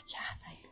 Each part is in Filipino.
Yeah, tayo.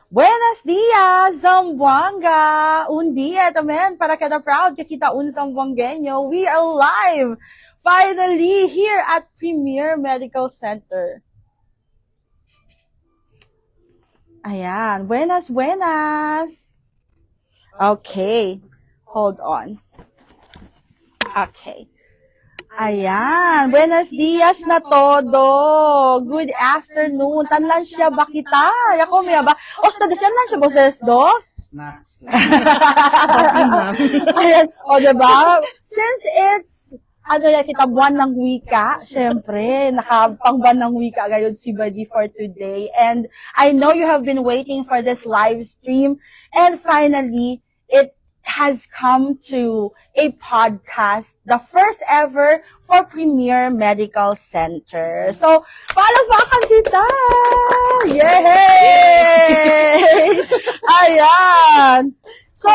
Buenos dias, Zamboanga! Un dia também para cada proud que kita un Zamboangueño. We are live, finally, here at Premier Medical Center. Ayan, buenas, buenas! Okay, hold on. Okay. Ayan, buenos dias na todo. Good afternoon. Tanlan siya ba kita? Ako may ba? Ostades yan lang siya, boses do? Snacks. Ayan, o diba? Since it's, kita buwan ng wika, syempre, nakapangban ng wika gayon si Buddy for today. And I know you have been waiting for this live stream. And finally, it has come to a podcast, the first ever for Premier Medical Center. So, palakpakan kita! Yay! Ayan! So,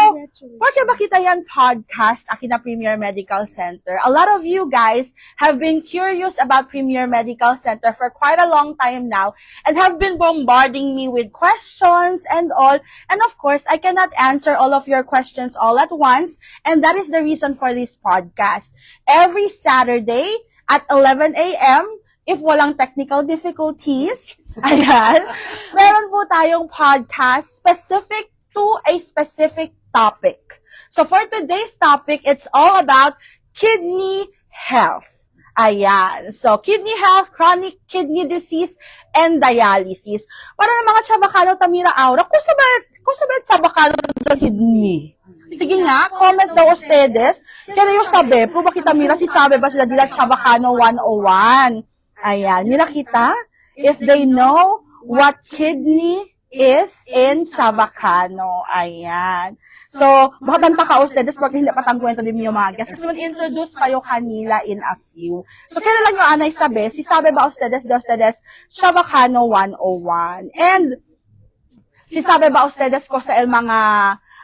Porque Ba Kita Yan podcast, Akina Premier Medical Center. A lot of you guys have been curious about Premier Medical Center for quite a long time now and have been bombarding me with questions and all. And of course, I cannot answer all of your questions all at once. And that is the reason for this podcast. Every Saturday at 11 a.m., if walang technical difficulties, ayan, meron po tayong podcast specific to a specific topic. So for today's topic, it's all about kidney health. Ayan. So kidney health, chronic kidney disease, and dialysis. Para ng mga Chabacano Tamira Aura, kung sabay Chabacano ng kidney. Sige nga, comment daw ustedes. Kaya yung sabi, po ba kita mira si sabi ba sila dila Chabacano 101? Ayan. Mira kita, if they know what kidney is in Chabacano. Ayan. So, bakit pa ka ustedes porque hindi pa tangkwento din yung mga guests. Kasi mag-introduce kayo kanila in a few. So, kaya lang yung anay sabi, si sabi ba ustedes de ustedes Chabacano 101. And, si sabi ba ustedes ko sa mga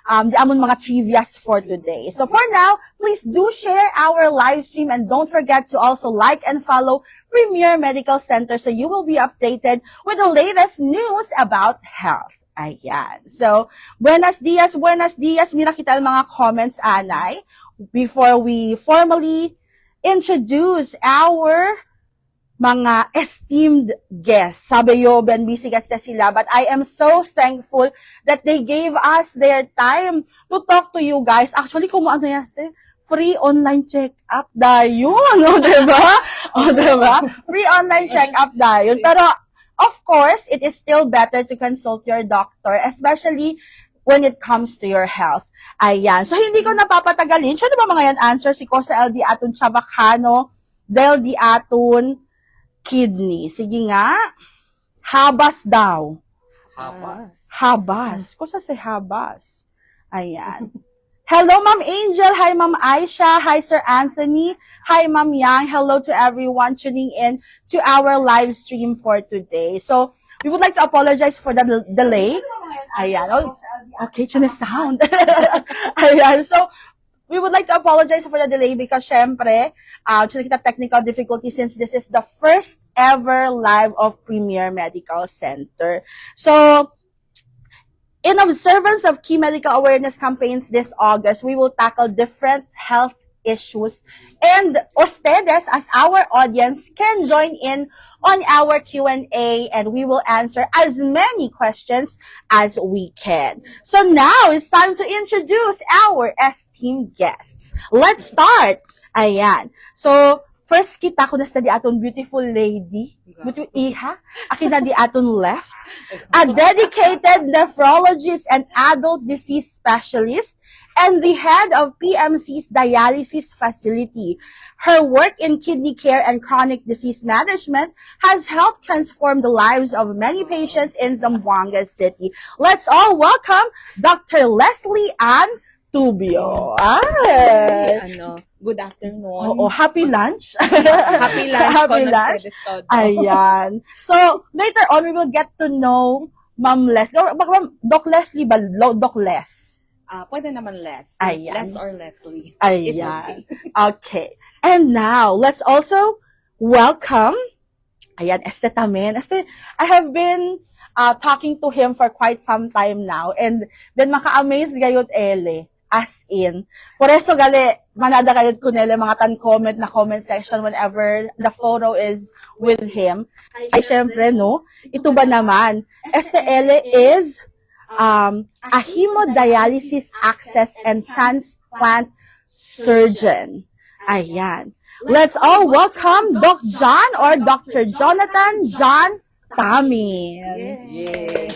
di amon mga trivias for today. So for now, please do share our live stream and don't forget to also like and follow Premier Medical Center so you will be updated with the latest news about health. Ayan. So, buenos dias. Mira kita mga comments, Anay, before we formally introduce our mga esteemed guests. Sabi yo, Ben, busy kasi sila, but I am so thankful that they gave us their time to talk to you guys. Actually, kung ano yan, free online check-up dayon, o diba? O diba? Free online check-up dayon. Pero, of course, it is still better to consult your doctor, especially when it comes to your health. Ayan. So, hindi ko napapatagalin. Siya diba mga yan answer si Kosa LD Atun Chabacano, Del Di Atun, kidney. Sige nga. Habas daw. Habas. Kusa si habas. Ayan. Hello, Ma'am Angel. Hi, Ma'am Aisha. Hi, Sir Anthony. Hi, Ma'am Yang. Hello to everyone tuning in to our live stream for today. So, we would like to apologize for the delay. Ayan. Oh, okay, chine sound. Ayan. So, we would like to apologize for the delay because syempre, kita technical difficulty since this is the first ever live of Premier Medical Center. So, In observance of key medical awareness campaigns this August, we will tackle different health issues, and ustedes as our audience can join in on our Q&A, and we will answer as many questions as we can. So now it's time to introduce our esteemed guests. Let's start. Ayan. So, first kita ko na sa di aton beautiful lady, beautiful iha, akin na di aton left, a dedicated nephrologist and adult disease specialist, and the head of PMC's dialysis facility. Her work in kidney care and chronic disease management has helped transform the lives of many patients in Zamboanga City. Let's all welcome Dr. Leslie Ann Tubio. Ay! Good afternoon. Oo, happy lunch. Happy lunch. Happy lunch. Ayan. So, later on, we will get to know Ma'am Leslie. Or, baka Doc Leslie ba? Doc Les. Pwede naman Les. Ayan. Les or Leslie. Ayan. It's okay. Okay. And now, let's also welcome, ayan, Este Tamen. Este, I have been talking to him for quite some time now, and then maka-amaze gayot ele. As in, por eso gali, manada kayot ko nila mga tan-comment na comment section whenever the photo is with him. Ay, syempre, no? Ito ba naman? Este ele is a hemodialysis access and transplant surgeon. Ayan. Let's all welcome Doc John or Dr. Jonathan John Tamin. Yay.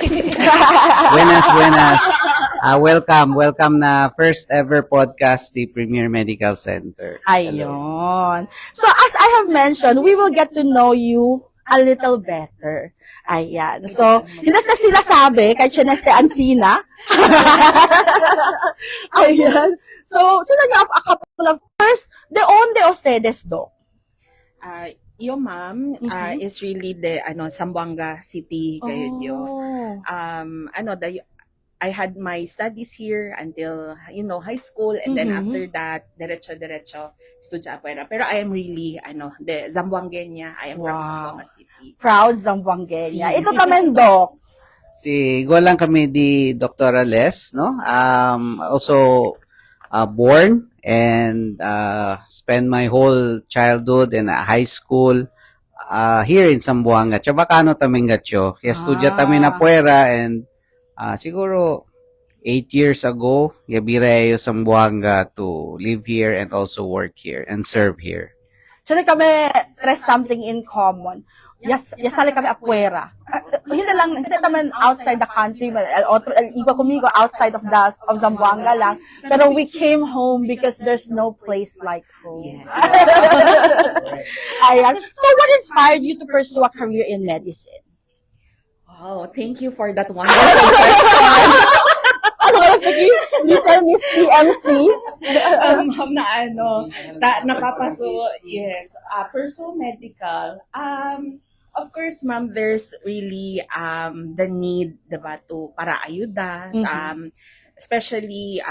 Buenas. Welcome na first ever podcast the Premier Medical Center. Ayun. So as I have mentioned, we will get to know you a little better. Ayan. So, hindi na sila sabi, kay Chineste Ancina. Ayan. So, sila nga a couple of first, de onde ustedes, Doc? Yung ma'am is really the Zamboanga City kayo. I had my studies here until high school, and then after that diretso estudia afuera. Pero I am really the Zamboangueña. I am from Zamboanga City. Proud Zamboangueña. Ito tamen, Doc. Lang kami di Dr. Les, no? Also born and spent my whole childhood and high school here in Zamboanga. Chabacano taming gatyo. Kaya estudia tamin afuera, and siguro 8 years ago, Yabireyo Zamboanga to live here and also work here and serve here. So, kami rest something in common. Yasali kami afuera. Hindi naman outside the country, iba kumigo outside of Zamboanga lang. Pero we came home because there's no place like home. Yeah. Ayan. So, what inspired you to pursue a career in medicine? Oh, thank you for that wonderful question. You tell Miss PMC? Ma'am napapaso, yes. Pursue medical. Of course, ma'am, there's really the need, diba, para ayuda. Especially,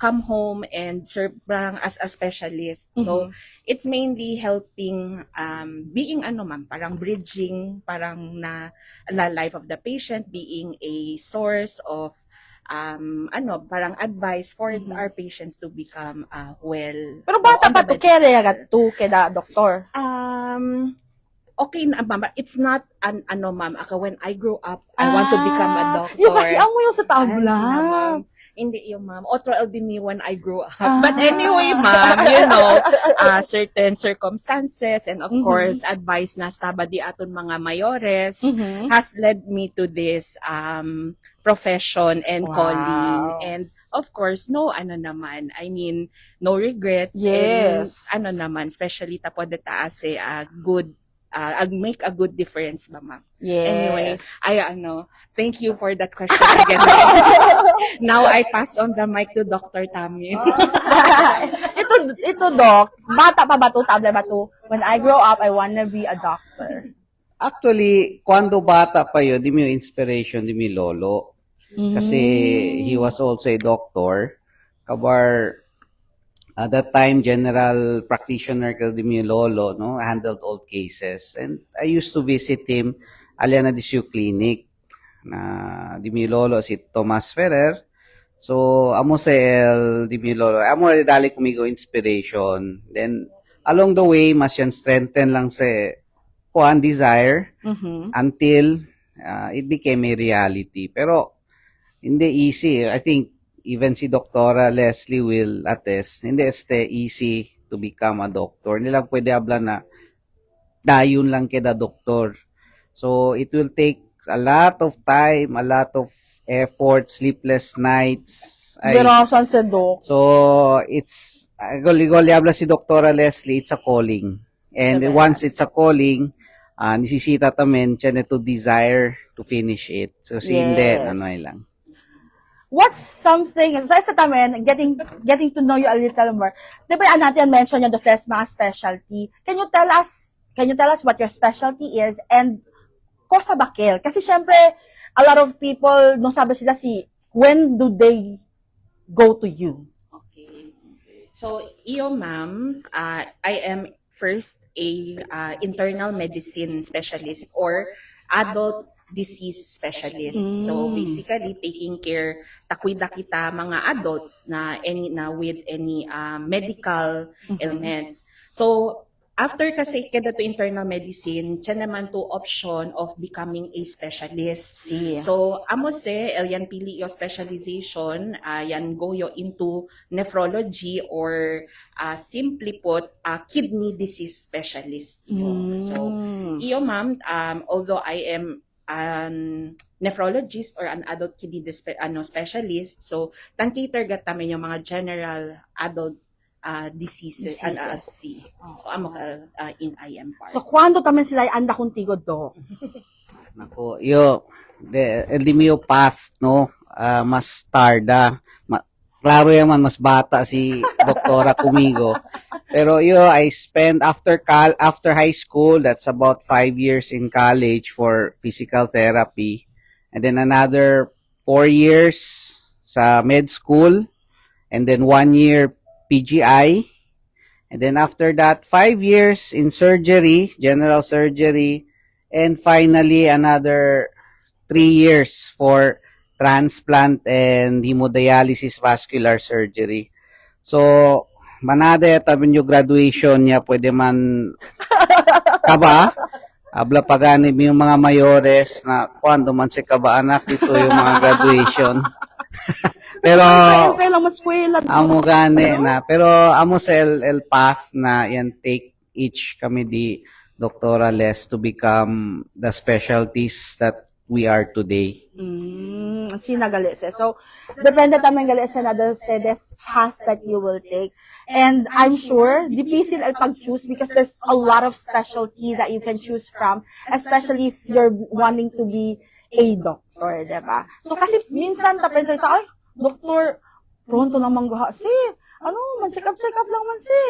come home and serve as a specialist. So, it's mainly helping, being ma'am, parang bridging, parang na life of the patient, being a source of, parang advice for our patients to become well. Pero bata pa to, kaya keda doktor? Okay na, ma'am. It's not ma'am. When I grow up, I want to become a doctor. Yung kasi ako yung sa tabla. Hindi yung ma'am. Otro LDME when I grow up. But anyway, ma'am, certain circumstances and of course, advice na stabadi aton mga mayores has led me to this profession and calling. And of course, no regrets. Yes. And especially tapos taas a good make a good difference ba, ma'am? Yes. Anyway, thank you for that question again. Now I pass on the mic to Dr. Tamin. ito, Doc, bata pa ba to, tabla ba to? When I grow up, I wanna be a doctor. Actually, quando bata pa yun, di mo yung inspiration, di mo yung lolo. Kasi he was also a doctor. Kabar, at that time, general practitioner ko di mo yung lolo, no? Handled all cases. And I used to visit him, Aliana Disio Clinic. na di mi lolo si Tomas Ferrer. So, amo sa el di mi lolo. Amo dali kumigo inspiration. Then, along the way, mas yan strengthen lang sa kuan desire until it became a reality. Pero, hindi easy. I think, even si Doktora Leslie will attest, hindi easy to become a doctor. Hindi lang pwede habla na dayon lang kita doktor. So, it will take a lot of time, a lot of effort, sleepless nights. Girasan sa doc. So, it's, goli habla si Doktora Leslie, it's a calling. And Yes. once it's a calling, nisisita tamen siya na to desire to finish it. So, hindi, Yes. ano lang. What's something, sa isa tamen, getting to know you a little more. Di ba natin mention yung dos mga specialty? Can you tell us what your specialty is and ko sa bakil? Kasi syempre, a lot of people, nung sabi sila when do they go to you? Okay. So, iyo ma'am, I am first a internal medicine specialist or adult disease specialist. So basically taking care takwida kita mga adults na with any medical ailments. So after kasi kada to internal medicine, siya naman to option of becoming a specialist. So, amo se, yan pili yung specialization, yan go yo into nephrology or simply put, kidney disease specialist. So, iyo ma'am, although I am an nephrologist or an adult kidney specialist, so, tan-cater gatamin yung mga general adult diseases. So, amo ka in IM part. So, kwando tamen sila anda kuntigo do? Nako, el mio path, no, mas tarda. Klaro yaman, mas bata si Doktora kumigo. Pero I spent after high school, that's about 5 years in college for physical therapy. And then another 4 years sa med school. And then 1 year PGI. And then after that, 5 years in surgery, general surgery. And finally, another 3 years for transplant and hemodialysis vascular surgery. So, manade tabi yung graduation niya, pwede man kaba. Habla pagani yung mga mayores na kwando man si kaba anak, ito yung mga graduation. Pero Siyempre lang maskwela. amo gani na, pero amo sa el path na yan take each kami di Doktora Les to become the specialties that we are today. Sinagali siya. So, depende tamen gali sa this path that you will take. And I'm sure, difícil ay pag-choose because there's a lot of specialty that you can choose from, especially if you're wanting to be a doctor, diba? So, kasi minsan tapen sa ito, ay, doktor, pronto na manggaha si. Man check up lang man si.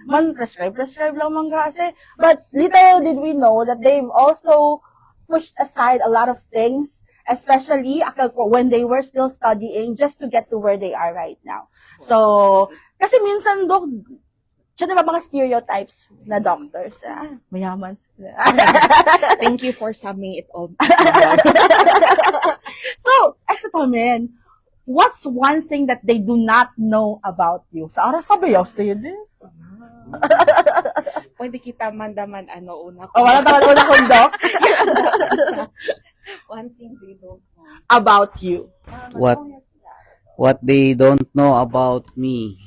Man prescribe lang manggaha si. But little did we know that they've also pushed aside a lot of things, especially when they were still studying just to get to where they are right now. So, kasi minsan, Dok, siya diba mga stereotypes na doctors, mayaman sila. Thank you for summing it all. So, Exitomen, what's one thing that they do not know about you? Sa ara sabayaw stay this. Pwede kita mandaman una ko. Wala tayo una kong Doc. One thing they don't know. About you. What they don't know about me.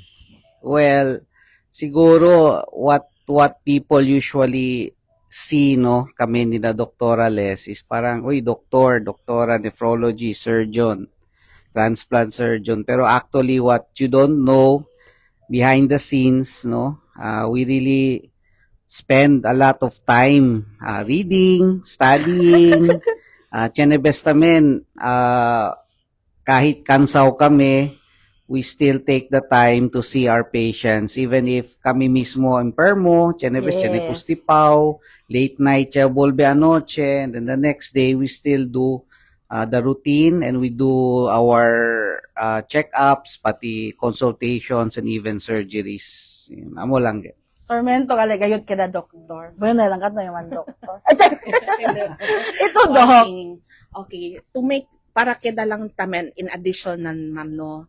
Well, siguro what people usually see, no, kami ni na Doktora Les is parang, doktora, nephrology, surgeon, transplant surgeon. Pero actually, what you don't know behind the scenes, no, we really spend a lot of time reading, studying. Best namin, kahit kansaw kami, we still take the time to see our patients. Even if kami mismo enfermo, best kustipaw, late night, bolbe anoche, and then the next day, we still do the routine and we do our check-ups, pati consultations and even surgeries. Amo lang din. Tormento ka gayud kada doktor. Bueno na lang kat na yung doktor. Ito Doc. Okay, to make para keda lang tamen in addition nan ma'am no.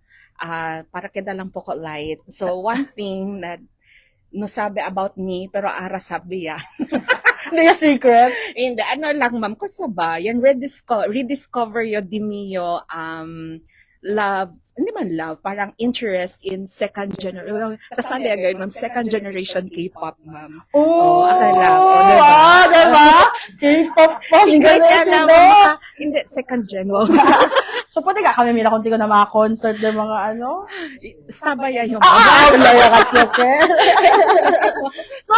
Para keda lang po ko light. So one thing that no sabi about me pero ara sabi ya. Hindi yung secret. Hindi, ano lang ma'am, kasi ba, yan rediscover yo di mio love, hindi man love, parang interest in second generation, kasali agad ma'am, second generation K-pop ma'am. Oh, akala ko, diba? K-pop pa. Secret ka lang, ma'am. Hindi, second gen. So, pwede ka kami mila kung ko na mga concert ng mga ano? Stabaya yung Laya ka, So,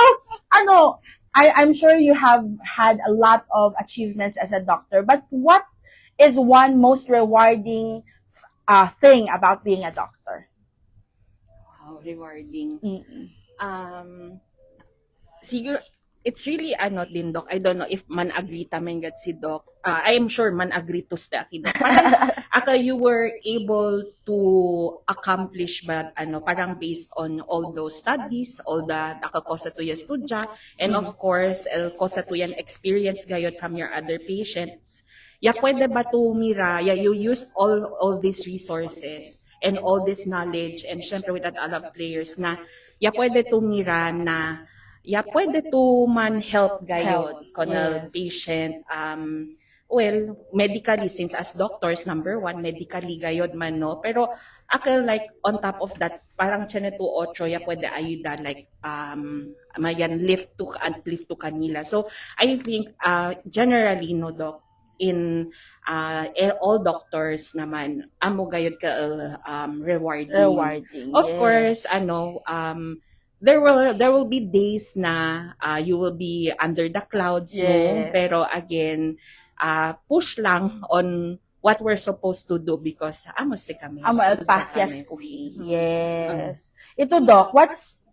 ano, I'm sure you have had a lot of achievements as a doctor, but what is one most rewarding thing about being a doctor? Wow, rewarding. Mm-mm. Siguro, it's really din, Doc. I don't know if man agree tamen gat si Doc. I am sure man agree to sa akin. Parang you were able to accomplish ba parang based on all those studies, all the nakakosa to yung studya, and of course, el kosa to yung experience gayod from your other patients. Ya pwede ba to mira, you used all these resources and all this knowledge and syempre with that all of players na ya pwede to mira na pwede to man help gayod kanal patient well medically since as doctors number one medically gayod man no pero ako like on top of that parang chene to ocho ya pwede ayuda like mayan lift to kanila so I think generally no doc in all doctors naman amo gayod ka rewarding. Of course there will be days na you will be under the clouds no pero again push lang on what we're supposed to do because amos te kami pathas ko yes ito Doc what's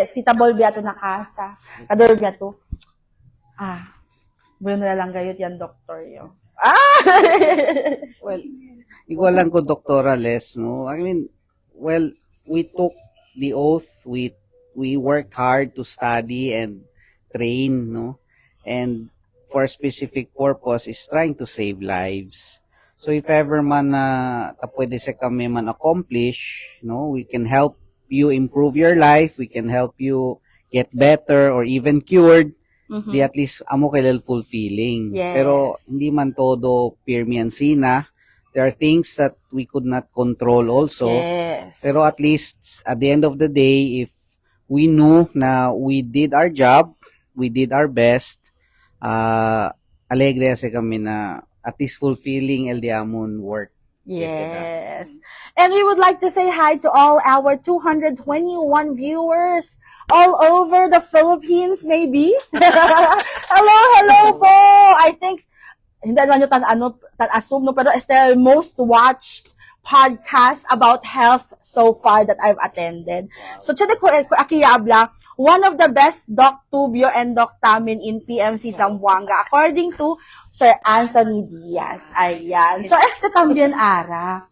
si tabol biato na kasa kador biato bueno na lang gayud yan doktor yo Well, igual lang ko Dr. Les, no? I mean, well, we took the oath, we worked hard to study and train, no? And for a specific purpose is trying to save lives. So if ever man pwede sa kami man accomplish, no, we can help you improve your life, we can help you get better or even cured. Di at least amo kay fulfilling. Yes. Pero hindi man todo pirmiansina. There are things that we could not control also. Yes. Pero at least at the end of the day, if we knew na we did our job, we did our best, alegre kasi kami na at least fulfilling el diamond work. Yes. And we would like to say hi to all our 221 viewers all over the Philippines, maybe. Hello po. I think, hindi naman yung tan-assume, no, pero still most watched podcast about health so far that I've attended. So, chade ko akiyabla, one of the best Doc Tubio and Doc Tamin in PMC Zamboanga, according to Sir Anthony Diaz. Ayan. So, también ara.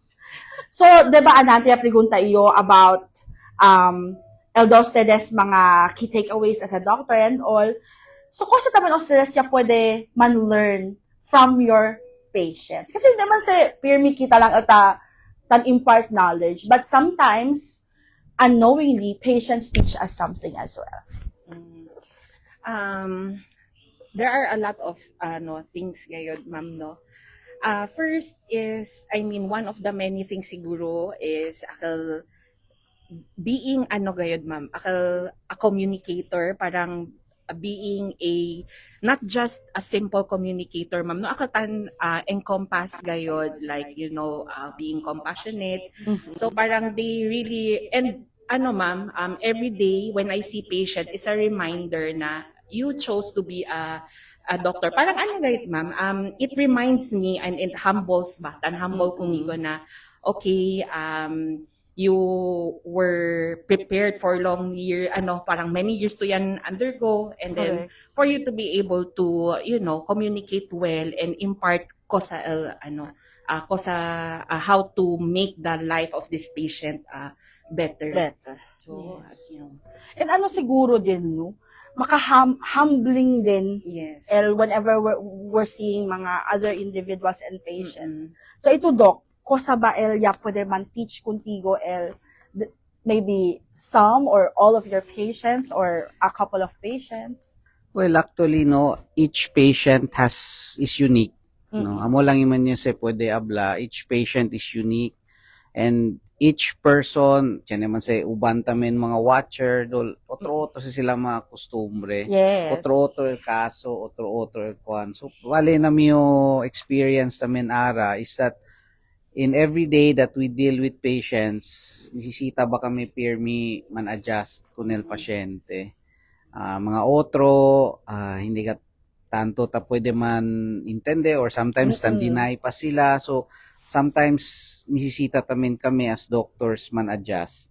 So, diba, anante, pregunta iyo about, el dos ustedes mga key takeaways as a doctor and all. So, kung sa taman ustedes siya pwede man-learn from your patients. Kasi naman sa pirmi kita lang tan impart knowledge. But sometimes, unknowingly, patients teach us something as well. There are a lot of things ngayon, ma'am, no. First is, I mean, one of the many things siguro is being gayod, ma'am, a communicator, parang being not just a simple communicator, ma'am, no, encompass gayod, like, being compassionate. So parang they really, and ma'am, every day when I see patient is a reminder na you chose to be a doctor. Parang gayit, ma'am, it reminds me and it humbles humble kumigo na, okay, you were prepared for long year, parang many years to yan undergo, and then for you to be able to, communicate well and impart kosa kosa how to make the life of this patient better. Better. So, Yes. you know, And ano siguro din, no? Humbling din yes. whenever we're seeing mga other individuals and patients. Mm-mm. So ito, Doc, kosa ba ya pwede man teach contigo maybe some or all of your patients or a couple of patients? Well, actually, no, each patient is unique. No, Mm-mm. amo lang man niya se pwede abla. Each patient is unique. And each person, tiyan naman sa uban tamen mga watcher, otro-otro sila mga kostumbre. Yes. Otro-otro el kaso, otro-otro el kwan. So, wale na yung experience namin ara is that in every day that we deal with patients, nisisita ba kami pirmi man adjust kunel pasyente. Mga otro, hindi ka tanto ta pwede man intende or sometimes tan deny pa sila. So, sometimes nisisita tamin kami as doctors man adjust.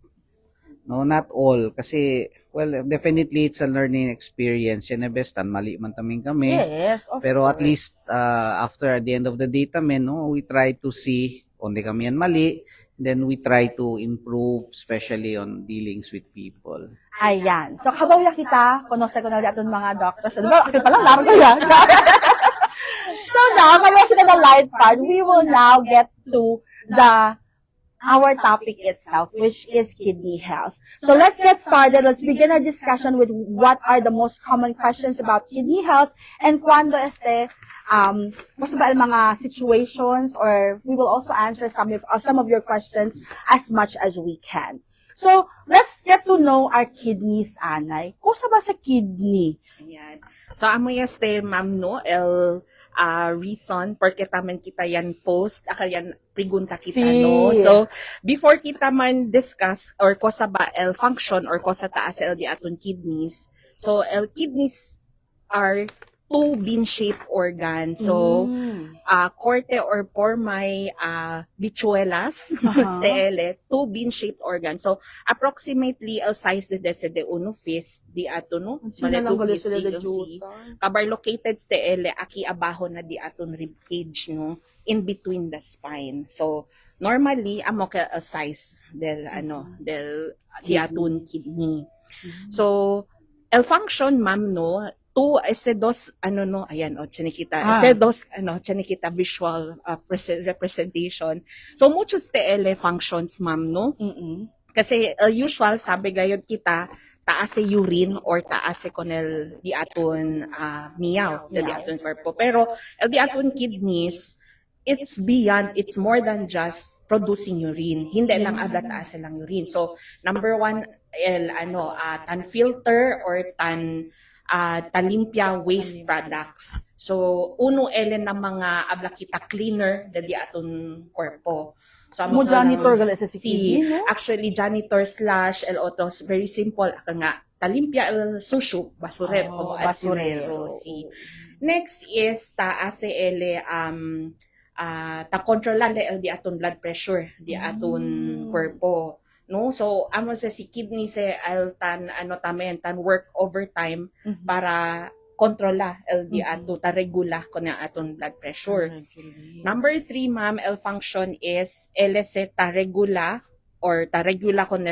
No, not all. Kasi, well, definitely it's a learning experience. Yan na best, tan mali man tamin kami. Yes, of Pero at course. least, after at the end of the day tamin, no, we try to see kung di kami yan mali. Then we try to improve, especially on dealings with people. Ayan. So, kabawya kita, konosa ko na ulit atong mga doctors. Ano ba? Akin pala, laro ko yan. So now, kabawya kita the light part, we will now get to our topic itself, which is kidney health. So let's get started. Let's begin our discussion with what are the most common questions about kidney health and cuando mas ba ang mga situations, or we will also answer some of your questions as much as we can. So, let's get to know our kidneys, Anay. Kusa ba sa kidney? Ayan. So, amo yaste, ma'am, no, reason porque taman kita yan post, yan pregunta kita, no. So, before kita man discuss or kosa ba function or kosa taas di aton kidneys. So, kidneys are two bean-shaped organs. So, corte or pormae bichuelas, two bean-shaped organs. So, approximately size de uno fist di ato, no? Kabar located stele aki abajo na di aton rib cage, no? In between the spine. So, normally, amo ka size del di aton kidney. So, function, ma'am, no? Chinikita visual representation. So, muchos functions, ma'am, no? Kasi usual, sabi gayod kita, taas si urine or taas si konel di aton miyaw, di aton korpo. Pero, di aton kidneys, it's more than just producing urine. Hindi lang abla taas lang urine. So, number one, tan filter or talimpia waste products. So, uno ng mga abla kita cleaner dadi aton korpo. So, mo janitor gali sa kidney, no? Actually, janitor / otos, very simple. Aka nga, talimpia susu, basurero, como basurero. Next is taas ta controlan di aton blood pressure, di aton korpo. No, so amo sa si kidney tan work overtime para kontrola di ato ta regula ko na aton blood pressure. Number 3, ma'am, function is ta regula or ta regula ko na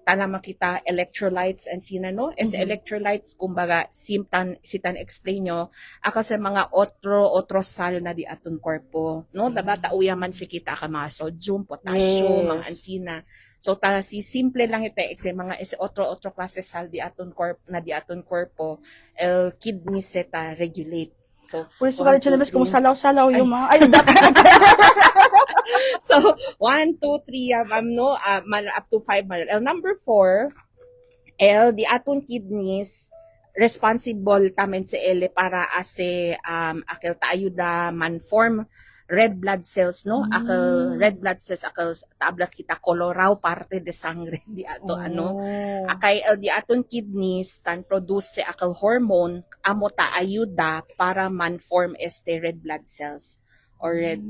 tana makita electrolytes and sinano electrolytes kumbaga sitan explain nyo ako sa mga otro sal na di aton korpo, no, daba ta uyaman si kita ka mga sodium, potassium, mga ansina. So ta si simple lang ite mga otro klase sal di aton korpo kidney ta regulate. So Pwede suka dito naman kung salaw-salaw yung mga So, 1, 2, 3, no, up to 5. Number 4, di aton kidneys, responsible tamen sa para akil taayuda man form red blood cells, no? Akil red blood cells, akil tabla kita koloraw parte de sangre di ato, akay di aton kidneys tan produce akil hormone amo taayuda para man form red blood cells or red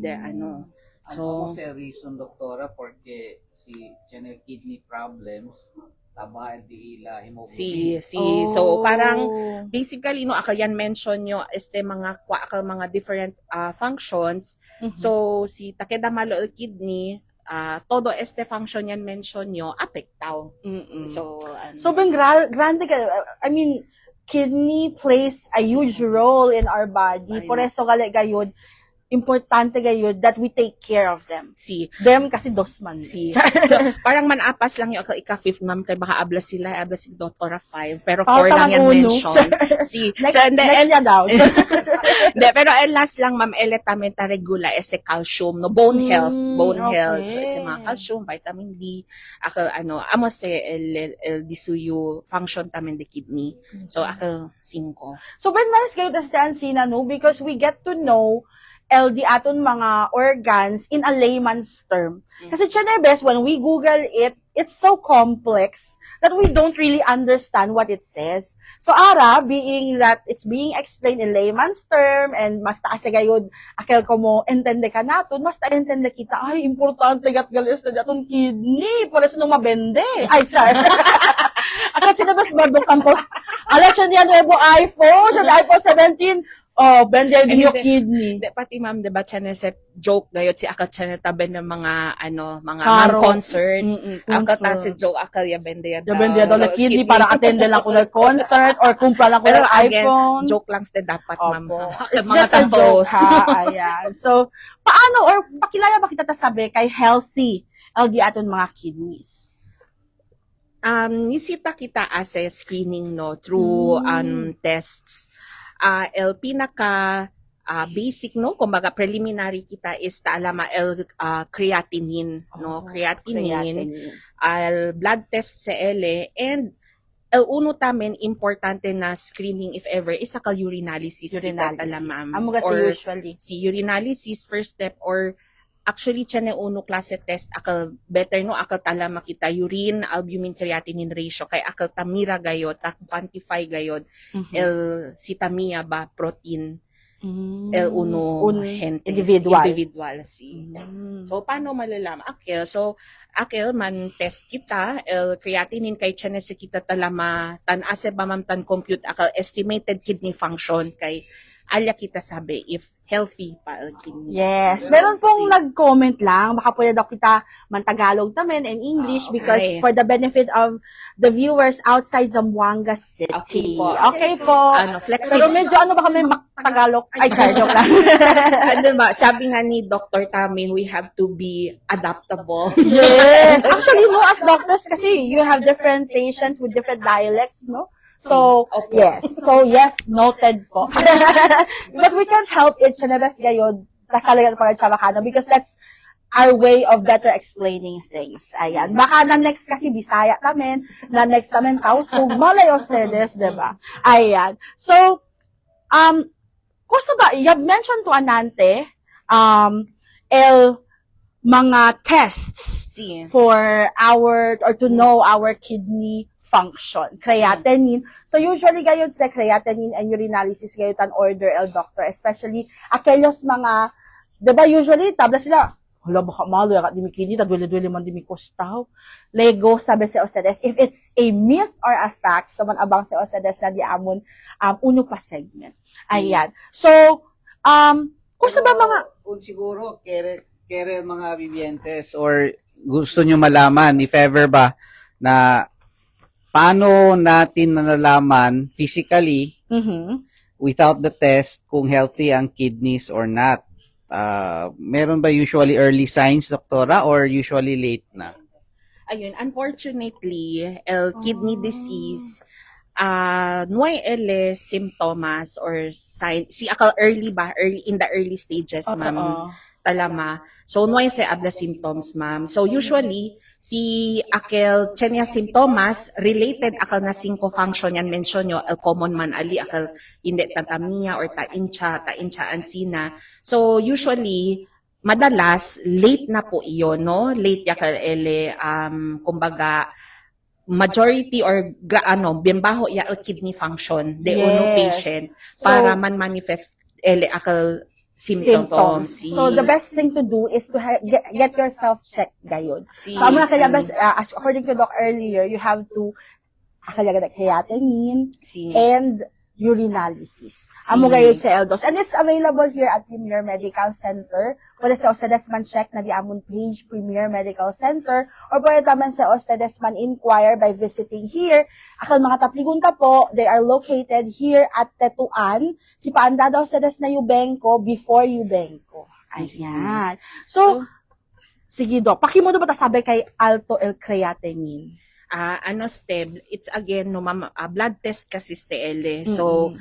So, ano sa reason, doktora, porque si channel kidney problems, taba di ila Si Oh. so parang basically no ako yan mention nyo este mga mga different functions. Mhm. So si Takeda Malo kidney todo este function yan mention nyo apektaw. Mm-mm. So Sobrang grande ka. I mean, kidney plays a huge role in our body. Ayun. Por eso gayud, importante gayud that we take care of them. si Them kasi dos man. so parang manapas lang yung ika-fifth ma'am kay baka ablas si Doktora 5 pero 4 Oh, lang yan tamang uno. mention. Si Next, so, and next niya daw. De, pero last lang ma'am eletamenta regula ese calcium no bone Mm, health so okay. ese mga calcium vitamin D ako amo se el disuyo function tamen de kidney so ako 5 So, when nice kayo tas Ancina, no? Because we get to know LD aton mga organs in a layman's term. Kasi Chenebes, when we Google it, it's so complex that we don't really understand what it says. So, Ara, being that it's being explained in layman's term, and mas taas gayud, akil ko mo, entende ka naton, mas entende kita, ay, importante gat galis na datong kidney, por eso nung mabende. Ay, char. Akil Chenebes, Bardong Campos, ala siya niya nuevo iPhone, sa iPhone 17, oh, bende yung Hindi. kidney. de pati ma'am de ba sa joke gayot si akat siya taben ng mga mga Karo. concert Mm-mm, akat ta concert. si joke akal ya bende ya Daben dia daw na kidney para attend lang ko ng concert or kumpra lang ko pero ng again iPhone. joke lang sa dapat ma'am Opo. Akal It's mga just a joke, tapos ha? Ayan. So, paano or pakilala ba kita tasabi kay healthy LD aton mga kidneys? nisita kita as a screening no through tests el pinaka basic no kumbaga preliminary kita is taalama creatinine no creatinine al blood test sa ele and el uno tamen importante na screening if ever is a urinalysis kita talamam Amo kasi or usually. si urinalysis first step or actually tiyan na uno klase test akal better no akal tala makita urine albumin creatinine ratio kay akal tamira gayod ta quantify gayod el sitamia ba protein el uno gente individual si so paano malalaman akil akil man test kita el creatinine kay tiyan sa kita talama tan ase ba mam tan compute akal estimated kidney function kay alya kita sabi if healthy pa ang kidney. Yes. Meron pong nag-comment lang. Baka pwede daw kita man-Tagalog tamen and English because Okay. for the benefit of the viewers outside Zamboanga City. Okay po. Okay po. Ano, Pero flexible. medyo ano ba kami Tagalog? Ay, joke lang. Ano ba, sabi nga ni Dr. Tamin, we have to be adaptable. Yes. Actually, no, as doctors kasi you have different patients with different dialects, no? So, Okay. yes. So, yes, noted po. But we can't help it, Chenebes gayod, kasalagan pa rin siya makano because that's our way of better explaining things. Ayan. Baka na next kasi Bisaya tamen, na next tamen Tausug, malay ustedes, diba? Ayan. So, kusa ba, you have mentioned to Anante, mga tests Si, for our or to know our kidney function. Creatinine. So usually gayud sa creatinine and urinalysis gayud an order el doctor, especially aquellos mga 'di ba usually tabla sila. Hala baka malo ya di mi kidney tagwili-wili man di mi kostaw. Lego sabi sa Osedes if it's a myth or a fact so man abang sa Osedes na di amon uno pa segment. Ayan. So kung sa ba mga kung siguro kere mga vivientes or gusto nyo malaman if ever ba na paano natin nalalaman physically without the test kung healthy ang kidneys or not. Meron ba usually early signs, doktora, or usually late na? ayun, unfortunately, kidney disease, no hay symptoms or sign, si akal early in the early stages, ma'am. Talama. So, no sa abla symptoms, ma'am. So, usually, si akal chenya symptoms related akal na 5 function yan mention nyo, common man ali akal hindi tatamia or taincha ansina. So, usually, madalas, late na po iyon, no? Late yakal kumbaga, majority or bimbaho ya kidney function de uno patient para man manifest akal symptoms. So, the best thing to do is to get yourself checked gayon. Si, So, ang mga kayabas, as according to Doc earlier, you have to akalaga creatinine si, and urinalysis. Amo gayon sa Eldos. And it's available here at Premier Medical Center. Pwede sa ustedes man check na di amon page, Premier Medical Center, or pwede taman sa ustedes man inquire by visiting here. Akal mga tapligunta po, they are located here at Tetuan. Si paanda daw ustedes na Yubenko before Yubenko. Ayan. So, sige do, pakimo do ba ta sabi kay Alto L-creatinine? Steb, it's again, no, ma'am, blood test kasi STL. So,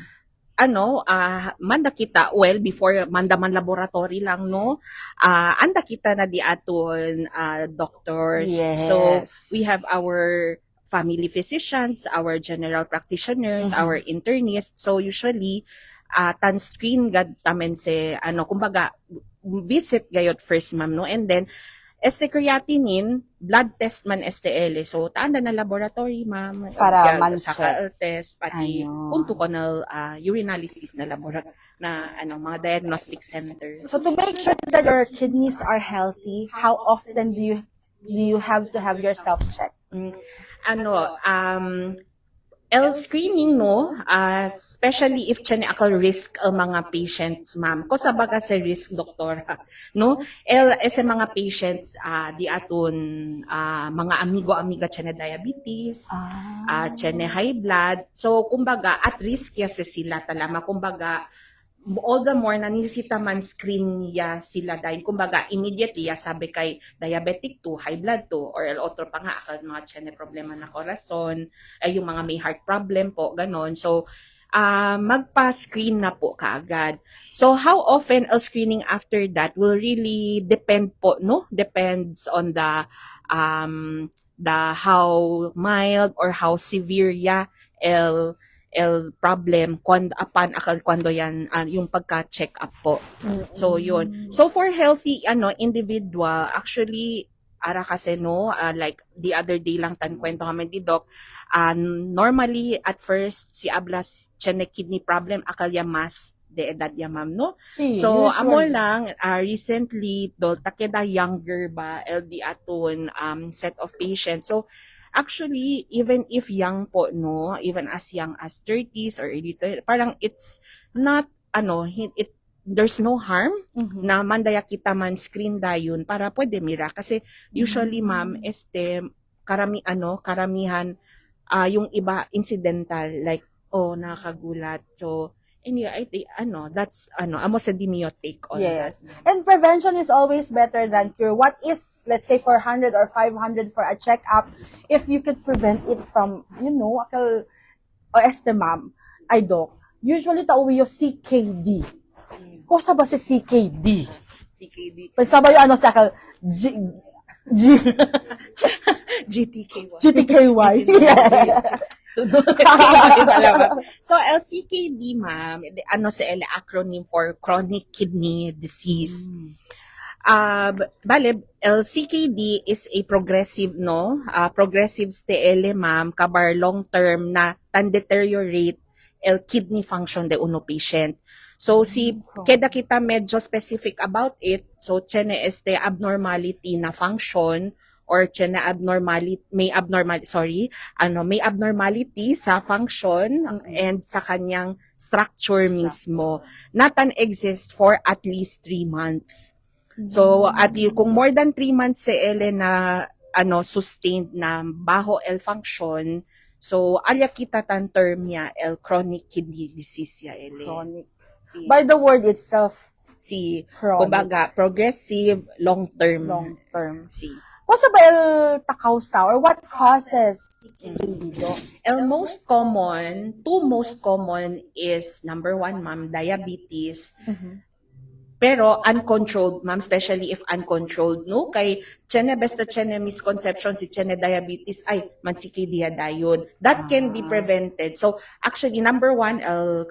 manda kita, well, before manda man laboratory lang, no, anda kita na di aton doctors. Yes. So, we have our family physicians, our general practitioners, our internists. So, usually, tan screen gad tamen se, kumbaga, visit gayot first, ma'am, no, and then, creatinine, blood test man STL. So, taanda na laboratory, ma'am. Para man sa check. test, pati punto ko na urinalysis na laboratory, na mga diagnostic center. So to make sure that your kidneys are healthy, how often do you have to have yourself checked? Screening, no, especially if tiyan akal risk ang mga patients, ma'am. Ko sabaga sa risk, doktor, no? Sa mga patients, di aton mga amigo-amiga tiyan na diabetes, tiyan na high blood. So, kumbaga, at risk ya sila talama. Kumbaga, all the more na nisita man screen niya sila dahil kumbaga immediately sabi kay diabetic to, high blood to, or otro pa nga akal mga tiyan problema na corazon, ay yung mga may heart problem po, ganon. So, magpa-screen na po kaagad. So, how often a screening after that will really depend po, no? Depends on the how mild or how severe ya problem kwando yan yung pagka-check up po. So yun. So for healthy individual, actually ara kasi no, like the other day lang kwento kami di doc, normally at first si ablas tiyan kidney problem akalya mas de edad ya ma'am no. So amo lang recently do takeda younger ba LD aton set of patients. So actually, even if young po, no, even as young as 30s or 80, parang it's not, there's no harm na mandaya kita man screen dayon para pwede mira. Kasi usually, ma'am, karamihan, yung iba incidental, like, nakagulat. So, anyway, I think, that's, amo sa dimio take on that. And prevention is always better than cure. What is, let's say, 400 or 500 for a checkup, if you could prevent it from, akal, ma'am, ay doc, usually tauwi yung CKD. Kosa ba si CKD? CKD. Pagsabay yung sa akal, GTKY. So, LCKD, ma'am, sa acronym for chronic kidney disease. LCKD is a progressive, progressive STL, ma'am, kabar long term na deteriorate kidney function de uno patient. So, keda kita medyo specific about it. So, tiene abnormality na function or tiene may abnormality sa function and sa kanyang structure mismo. Natan exist for at least 3 months. So, kung more than 3 months na sustained na baho L function, so alya kita tan term niya chronic kidney disease ya Chronic. By the word itself, chronic. Kumbaga progressive long term. Kung sa ba takausa or what causes CKD? Two most common is number 1, ma'am, diabetes. Pero uncontrolled, ma'am, especially if uncontrolled, no? Kay tiene basta tiene misconception si tiene diabetes, ay, man CKD dayon. That can be prevented. So, actually, number 1,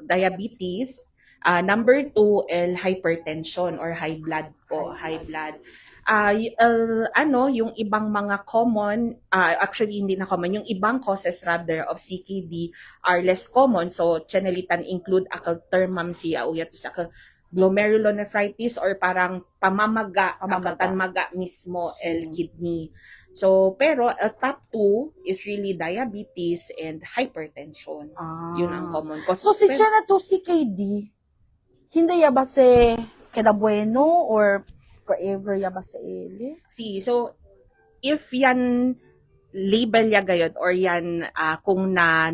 diabetes. Number 2, hypertension or high blood po, high blood. Yung ibang mga common, actually hindi na common, yung ibang causes rather of CKD are less common. So, chanelitan include akal term, ma'am, siya uya to sa glomerulonephritis or parang pamamaga, Pamamaga. maga mismo el kidney. So, pero el top 2 is really diabetes and hypertension. Yun ang common cause. So, si Pero- Chena to si KD, hindi ya ba si kinabueno or forever ya ba sa ili? so if yan label ya gayod or yan kung na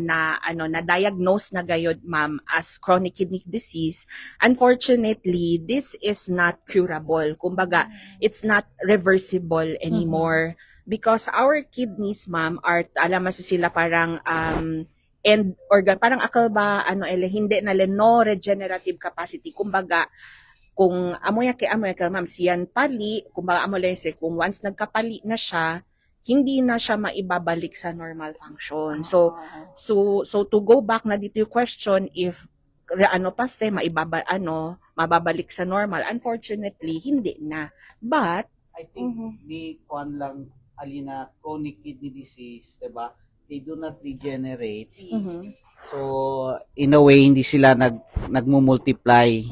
diagnose na gayod ma'am as chronic kidney disease, unfortunately this is not curable. Kumbaga, it's not reversible anymore because our kidneys ma'am are alam mo sila parang end organ, parang akal ba hindi na no regenerative capacity. Kumbaga, kung amoy ma'am siyan pali, kumbaga kung once nagkapali na siya, hindi na siya maibabalik sa normal function. So to go back na dito yung question, if mababalik sa normal, unfortunately hindi na. But I think the kwan lang alina chronic kidney disease, 'di ba? They do not regenerate. So in a way hindi sila nagmumultiply.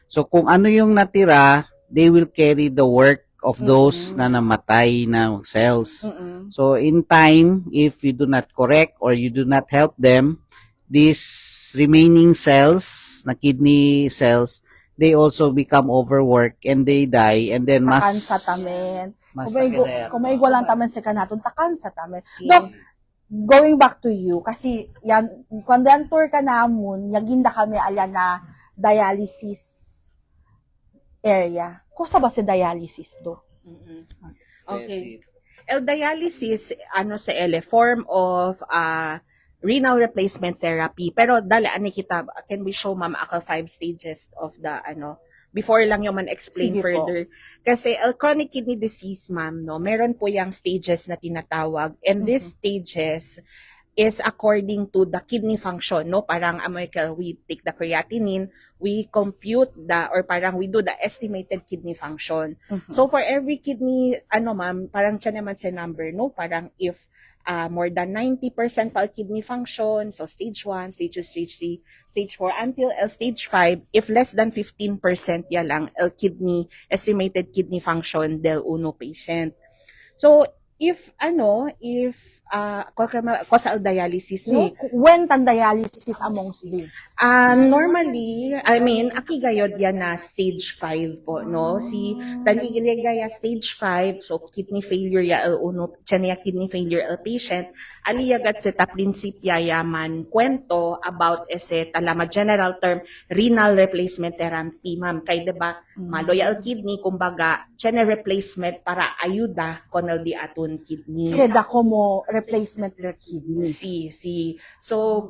So kung ano yung natira, they will carry the work of those na namatay na cells. So in time, if you do not correct or you do not help them, these remaining cells, na kidney cells, they also become overworked and they die and then Takan sa tamen. mas Kung may lang tamen sa kanaton, takan sa tamen. Doc, going back to you, kasi yan, kung tour ka namon, yaginda kami ala na dialysis area. Kusa ba si dialysis do? Okay. El dialysis sa form of renal replacement therapy. Pero dali ani kita, can we show ma'am ako 5 stages of the before lang yung man explain Sige further. Kasi chronic kidney disease ma'am meron po yung stages na tinatawag, and these stages is according to the kidney function, parang we take the creatinine, we compute we do the estimated kidney function. So for every kidney ma'am, parang siya naman sa number, parang if more than 90% pa kidney function, so stage 1, stage 2, stage 3, stage 4 until stage 5, if less than 15% ya lang estimated kidney function del uno patient. So if causal dialysis When tan dialysis amongst this? normally, aki gayod yan na stage 5 po, si taligaya stage 5, so kidney failure ya kidney failure patient, aliyagat sa prinsipya yaman kwento about talama general term renal replacement therapy ma'am, kay diba maloyal kidney, kumbaga replacement para ayuda konal di aton kidneys. Keda ko mo replacement their kidney. So,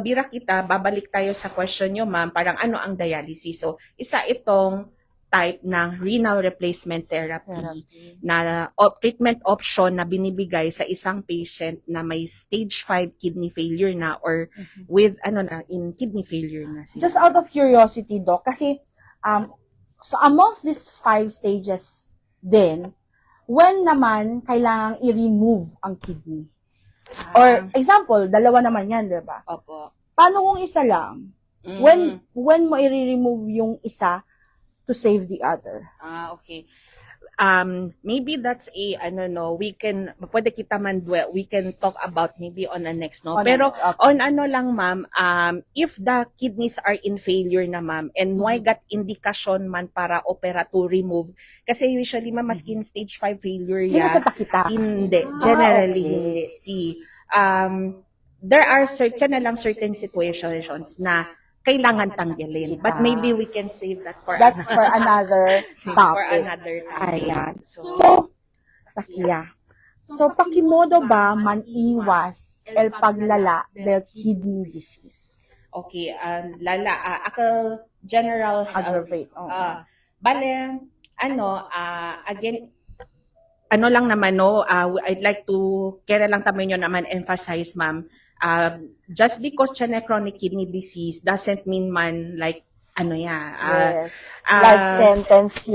bira kita, babalik tayo sa question nyo, ma'am, parang ano ang dialysis? So, isa itong type ng renal replacement therapy na treatment option na binibigay sa isang patient na may stage 5 kidney failure na or with in kidney failure na sila. Just out of curiosity, Doc, kasi so amongst these 5 stages din, when naman kailangang i-remove ang kidney? Or example, dalawa naman yan, 'di ba? Opo. Paano kung isa lang? When mo i-remove yung isa to save the other? Okay. Maybe that's pwede kita we can talk about maybe on the next, Pero on lang, ma'am, if the kidneys are in failure na, ma'am, and why got indication man para opera to remove, kasi usually, ma'am, maskin stage 5 failure Hindi ya, sa takita. hindi, generally, okay. there are certain situations na kailangan tanggalin. But maybe we can save that for That's for another for topic. another time. Ayan. So, takiya. So, pakimodo ba maniwas el paglala del kidney disease? Okay, ako general Aggravate. bale, again, lang naman, I'd like to, kaya lang tayo naman emphasize, ma'am, just because siya chronic kidney disease doesn't mean man like Yes. Life sentence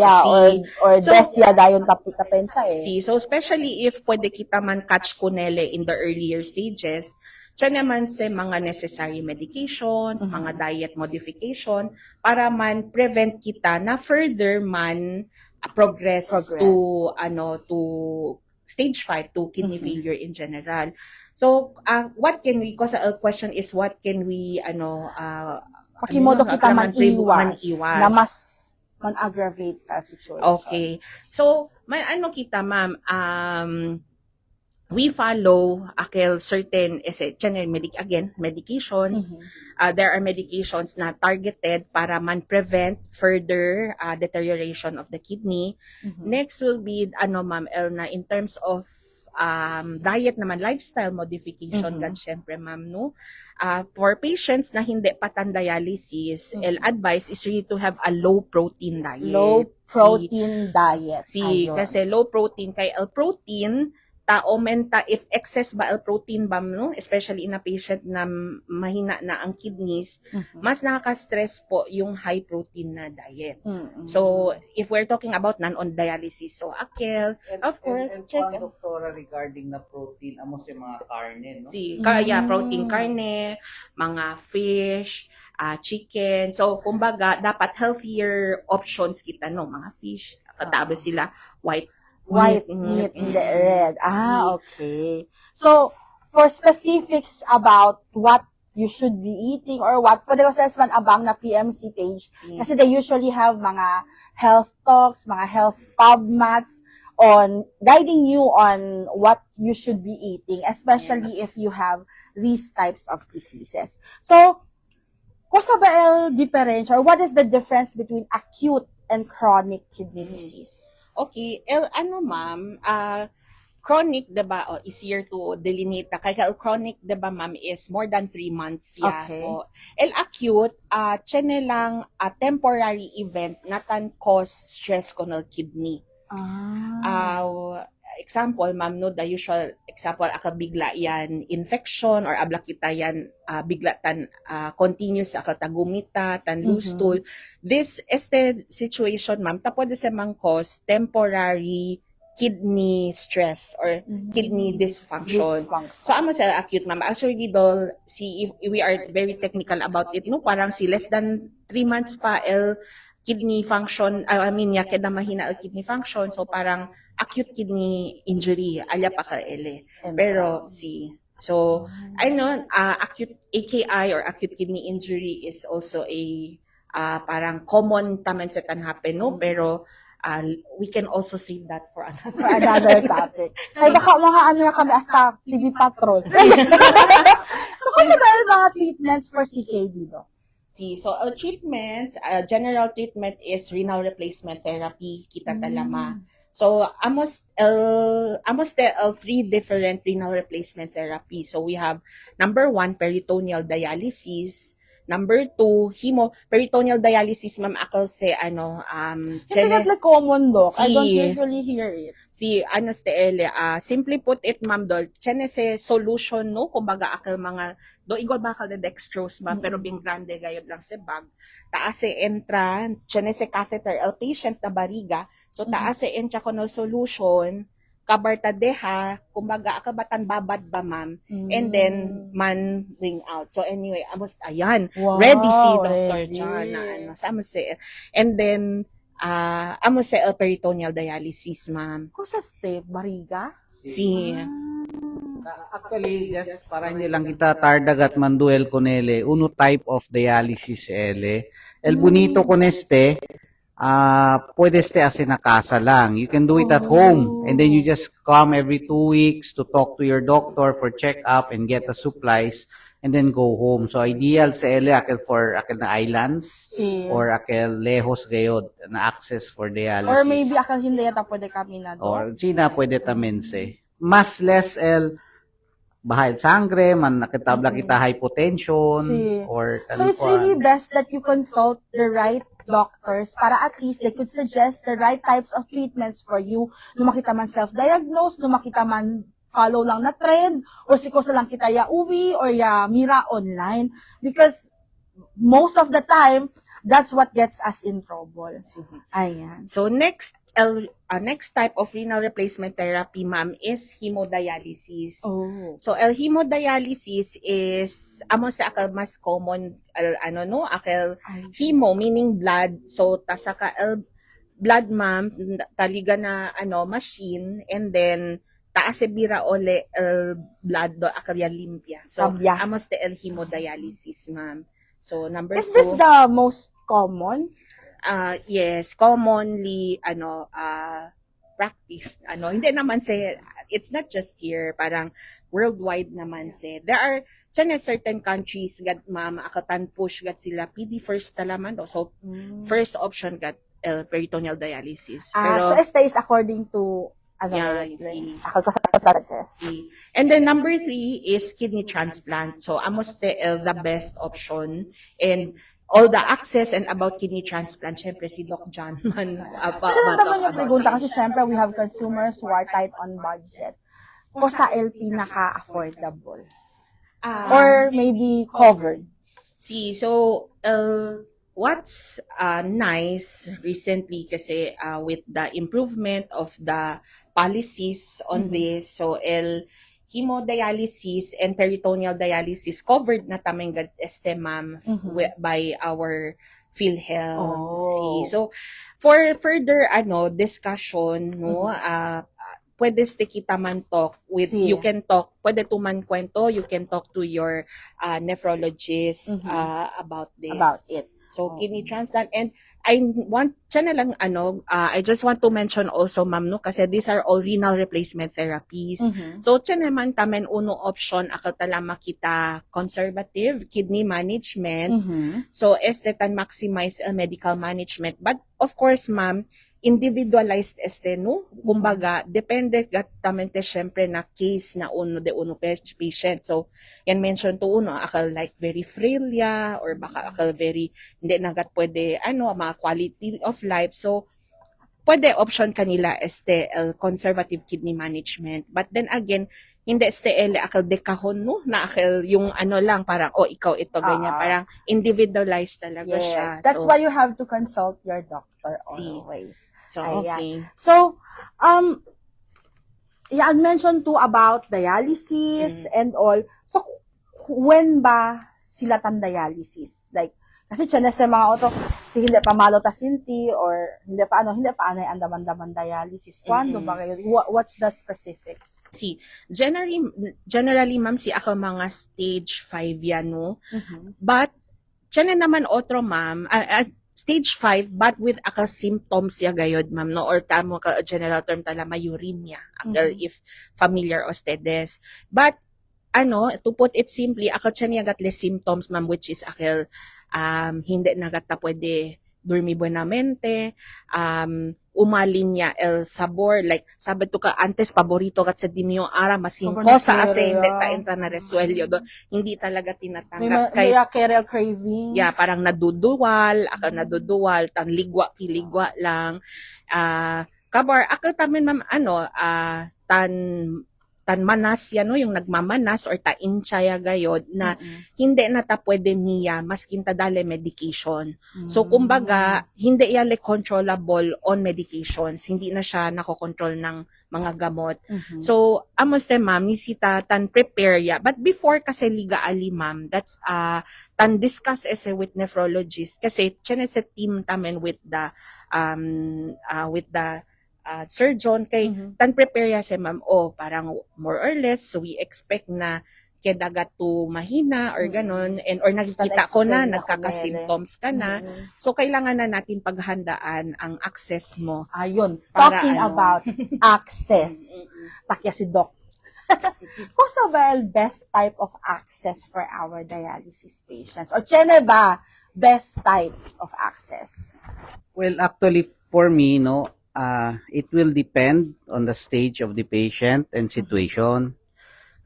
or So, death dayon tapensa so especially if pwede kita man catch kunele in the earlier stages, siya naman sa mga necessary medications, mga diet modification, para man prevent kita na further man progress to stage 5 to kidney failure in general. So what can we, because our question is what can we Pakimodo kita man-iwas man-iwas. na mas man-aggravate ka situation. Okay. So, kita, ma'am, we follow certain medications. There are medications na targeted para man prevent further deterioration of the kidney. Next will be ma'am El, na in terms of diet naman, lifestyle modification gan syempre ma'am, no? For patients na hindi patan dialysis, advice is really to have a low protein diet. Low protein diet. Ayun. Kasi low protein kay L-protein if excess ba L-protein ba, no? Especially in a patient na mahina na ang kidneys, mas nakaka-stress po yung high protein na diet. So, if we're talking about non-on dialysis, so akel, of course, check. And doktora regarding na protein, amo sa mga karne, no? Protein karne, mga fish, chicken. So, kumbaga, dapat healthier options kita, no? Mga fish, tapos sila white meat, hindi red. Okay. So, for specifics about what you should be eating or what, pwede ko sa man abang na PMC page. Kasi they usually have mga health talks, mga health PubMats on guiding you on what you should be eating, especially if you have these types of diseases. So, kusa ba el difference or what is the difference between acute and chronic kidney disease? Okay, ma'am, chronic, diba, easier to delineate. Kaya chronic, diba, ma'am, is more than 3 months. Okay. Acute, tiyan lang temporary event na can cause stress konal kidney. Example, ma'am, no, the usual example, bigla yan infection or abla kita yan bigla tan continuous tagumita, tan loose stool. This situation, ma'am, pwede sa mang cause temporary kidney stress or kidney dysfunction. So, amo sa acute, ma'am. Actually, if we are very technical about it, no, parang less than 3 months pa, kidney function, kada mahina ang kidney function, so parang acute kidney injury, alya pa ka Pero acute AKI or acute kidney injury is also a parang common taman sa can happen, no? Pero we can also save that for another topic. Ay, baka mga kami hasta TV patrol. So, kung sabi mga treatments for CKD, do? So, treatments, general treatment is renal replacement therapy, kita talama. So, amos 3 different renal replacement therapy. So, we have number 1, peritoneal dialysis. Number 2, peritoneal dialysis, ma'am, say, It's like common, doc. I don't usually hear it. Simply put it, ma'am, se solution, no? Kumbaga, mga, igol bakal na dextrose, ma'am, pero bing grande gayod lang sa bag. Taas entra, se catheter, patient na bariga. So, taas entra ko no solution, kabartadeha, kumbaga, akabatan babad ba, ma'am, and then, man ring out. So, anyway, ayan, wow, ready si Dr. John, and then, peritoneal dialysis, ma'am. Kung sa step, bariga? Actually, just para hindi lang kita tardag at manduel konele, uno type of dialysis El bonito con pwede as in a casa lang. You can do it at home and then you just come every 2 weeks to talk to your doctor for check-up and get the supplies and then go home. So ideal sa akil na islands or akil lehos gayod na access for dialysis. Or maybe akil hindi yata pwede kami na do. Or China pwede tamin mas less bahal sangre, man nakitabla kita hypotension or so it's really best that you consult the right doctors para at least they could suggest the right types of treatments for you. Lumakita man self-diagnose, lumakita man follow lang na trend, or sikosa lang kita ya uwi or ya mira online. Because most of the time, that's what gets us in trouble. Ayan. So next, next type of renal replacement therapy, ma'am, is hemodialysis. Oh. So, hemodialysis is amo sa akal mas common ano no, akal hemo meaning blood. So, tasaka blood, ma'am, taliga na ano machine, and then taas bira ole blood do akal ya limpia. So, Sabya. amos the hemodialysis, ma'am. So, number Is 2. this the most common? Yes, commonly practiced hindi naman say it's not just here, parang worldwide naman say there are certain countries gat ma'am akatan push gat sila PD first talaman do. So first option gat peritoneal dialysis. So esta is according to Yeah, see. Ako ko sa See. And then number 3 is kidney transplant. So amos the best option, and all the access and about kidney transplant, syempre si Doc John man. Kasi naman yung pregunta kasi syempre we have consumers who are tight on budget. Ko sa LP naka-affordable. Or maybe covered. See, so what's nice recently kasi with the improvement of the policies on this, so hemodialysis and peritoneal dialysis covered na tamang ma'am by our PhilHealth. See, so for further discussion no pwede kita man talk with you can talk pwede to man kwento, you can talk to your nephrologist about this. About it. So, kidney transplant. And I want, siya na lang, I just want to mention also, ma'am, no, kasi these are all renal replacement therapies. So, siya naman tamen uno option, akal tala makita conservative kidney management. So, tan maximize medical management. But, of course, ma'am, individualized no? Kumbaga, depende gatamente syempre na case na uno patient. So, yan mention to uno, akal like very frail ya, or baka akal very, hindi nagat pwede, mga quality of life. So, pwede option kanila conservative kidney management. But then again, hindi akal dekahon no, na akal yung lang, parang, ikaw ito, ganyan, parang individualized talaga siya. That's why you have to consult your doctor always. So, okay. So, I mentioned too about dialysis and all. So, when ba sila tan dialysis? Like, kasi tiyan sa mga auto, kasi hindi pa malo tasinti or hindi pa anay andaman-daman dialysis. Kwando ba kayo? What's the specifics? See, generally ma'am, ako mga stage 5 yan, no? But, tiyan na naman otro ma'am, stage 5 but with symptoms ya gayod ma'am, no, or tamo ka general term tala uremia if familiar ustedes, but to put it simply siya niya gatle symptoms ma'am, which is hindi nagata pwede dormi buenamente, umalin niya el sabor, like sabi to ka antes paborito kat sa dimyo ara masin kosa ase hindi ta entra na resuelyo do, hindi talaga tinatanggap kay real cravings. Yeah, parang naduduwal tan ligwa lang. Kabar akal tamen ma'am tan manas yan, no, yung nagmamanas or tainchaya gayod na hindi na ta pwede niya maskin ta dale medication. So kumbaga hindi yale controllable on medications, hindi na siya nakokontrol ng mga gamot. So amos ma'am nisita tan prepare ya, but before kasi liga ali ma'am, that's tan discuss with nephrologist kasi tiyan sa team tamen with the surgeon kay tan prepare ya ma'am, parang more or less so we expect na kedagat to mahina or ganon, and or nakikita ko na nagkaka-symptoms ka na, so kailangan na natin paghandaan ang access mo. Ayun, talking about access. Takya si Doc. What's the best type of access for our dialysis patients? Or tiyan ba best type of access? Well, actually, for me, no, it will depend on the stage of the patient and situation.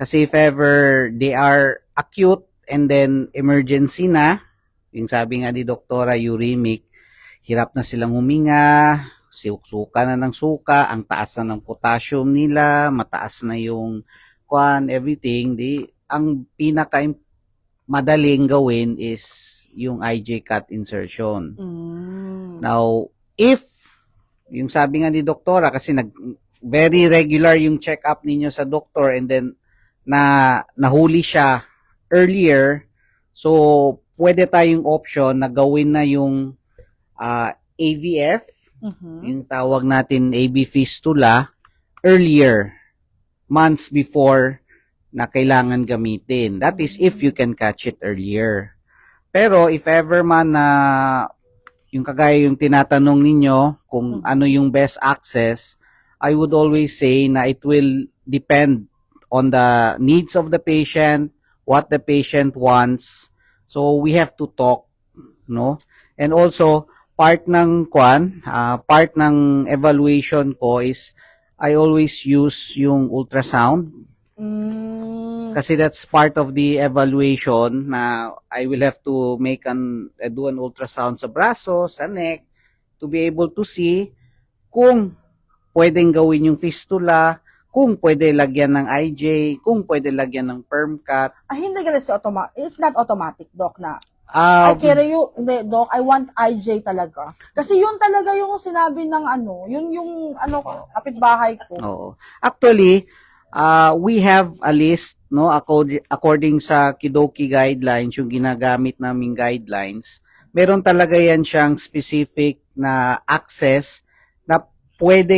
Kasi if ever they are acute and then emergency na, yung sabi nga ni Doktora uremic, hirap na silang huminga, suka na ng suka, ang taas na ng potassium nila, mataas na yung everything, ang pinaka madaling gawin is yung IJ cut insertion. Now, if yung sabi nga ni doktora, kasi very regular yung check-up ninyo sa doktor, and then nahuli siya earlier, so pwede tayong option na gawin na yung AVF, yung tawag natin AV fistula, earlier, months before na kailangan gamitin. That is if you can catch it earlier. Pero if ever man na yung kagaya yung tinatanong ninyo kung ano yung best access, I would always say na it will depend on the needs of the patient, what the patient wants. So we have to talk, no? And also part ng evaluation ko is I always use yung ultrasound. Kasi that's part of the evaluation na I will have to do an ultrasound sa braso, sa neck, to be able to see kung pwedeng gawin yung fistula, kung pwede lagyan ng IJ, kung pwede lagyan ng perm cut. Hindi kasi it's not automatic, Doc, na I carry you, hindi, Doc, I want IJ talaga. Kasi yun talaga yung sinabi ng yun yung kapitbahay ko. Oo. Actually, we have a list, no, according sa Kidoki guidelines, yung ginagamit naming guidelines. Meron talaga yan siyang specific na access na pwede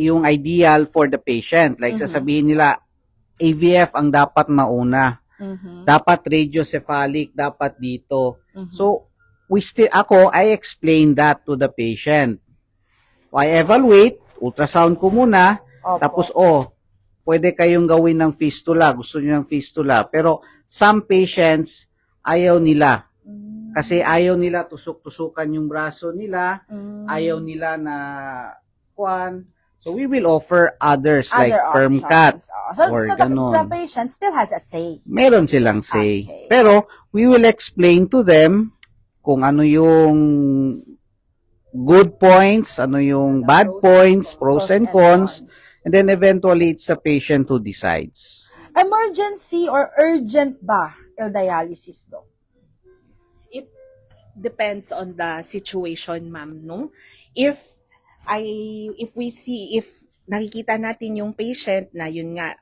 yung ideal for the patient. Like sasabihin nila, AVF ang dapat mauna. Dapat radiocephalic, dapat dito. So, I explain that to the patient. I evaluate, ultrasound ko muna, tapos pwede kayong gawin ng fistula, gusto niyo ng fistula. Pero some patients, ayaw nila. Kasi ayaw nila tusok-tusukan yung braso nila, ayaw nila na So we will offer others like perm cut or ganon. The patient still has a say. Meron silang say. Okay. Pero we will explain to them kung ano yung good points, ano yung bad points, pros and cons, and then eventually it's the patient who decides. Emergency or urgent ba el dialysis, Doc? It depends on the situation, ma'am, no? If nakikita natin yung patient na yun nga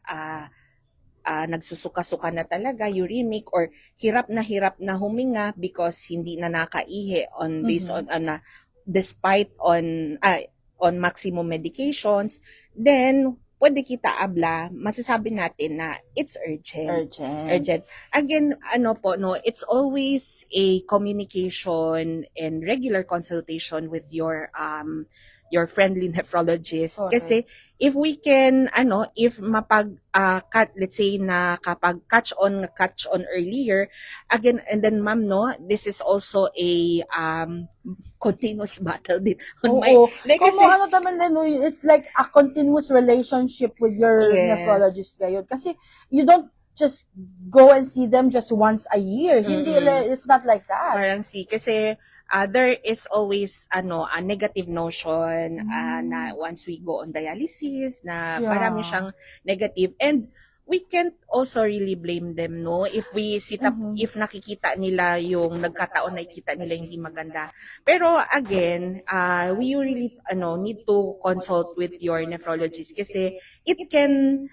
nagsusuka-suka na talaga, uremic, or hirap na huminga because hindi na nakaihi despite on maximum medications, then pwede kita masasabi natin na it's urgent. Again, it's always a communication and regular consultation with your friendly nephrologist. Okay. Kasi if we can, if let's say na kapag catch on earlier, again, and then ma'am, this is also a continuous battle din. It's like a continuous relationship with your nephrologist ngayon. Kasi you don't just go and see them just once a year. Hindi, it's not like that. Parang kasi there is always a negative notion na once we go on dialysis na marami siyang negative, and we can't also really blame them, no, if we if nakikita nila yung nagkataon nakikita nila hindi maganda. Pero again, we really need to consult with your nephrologist kasi it can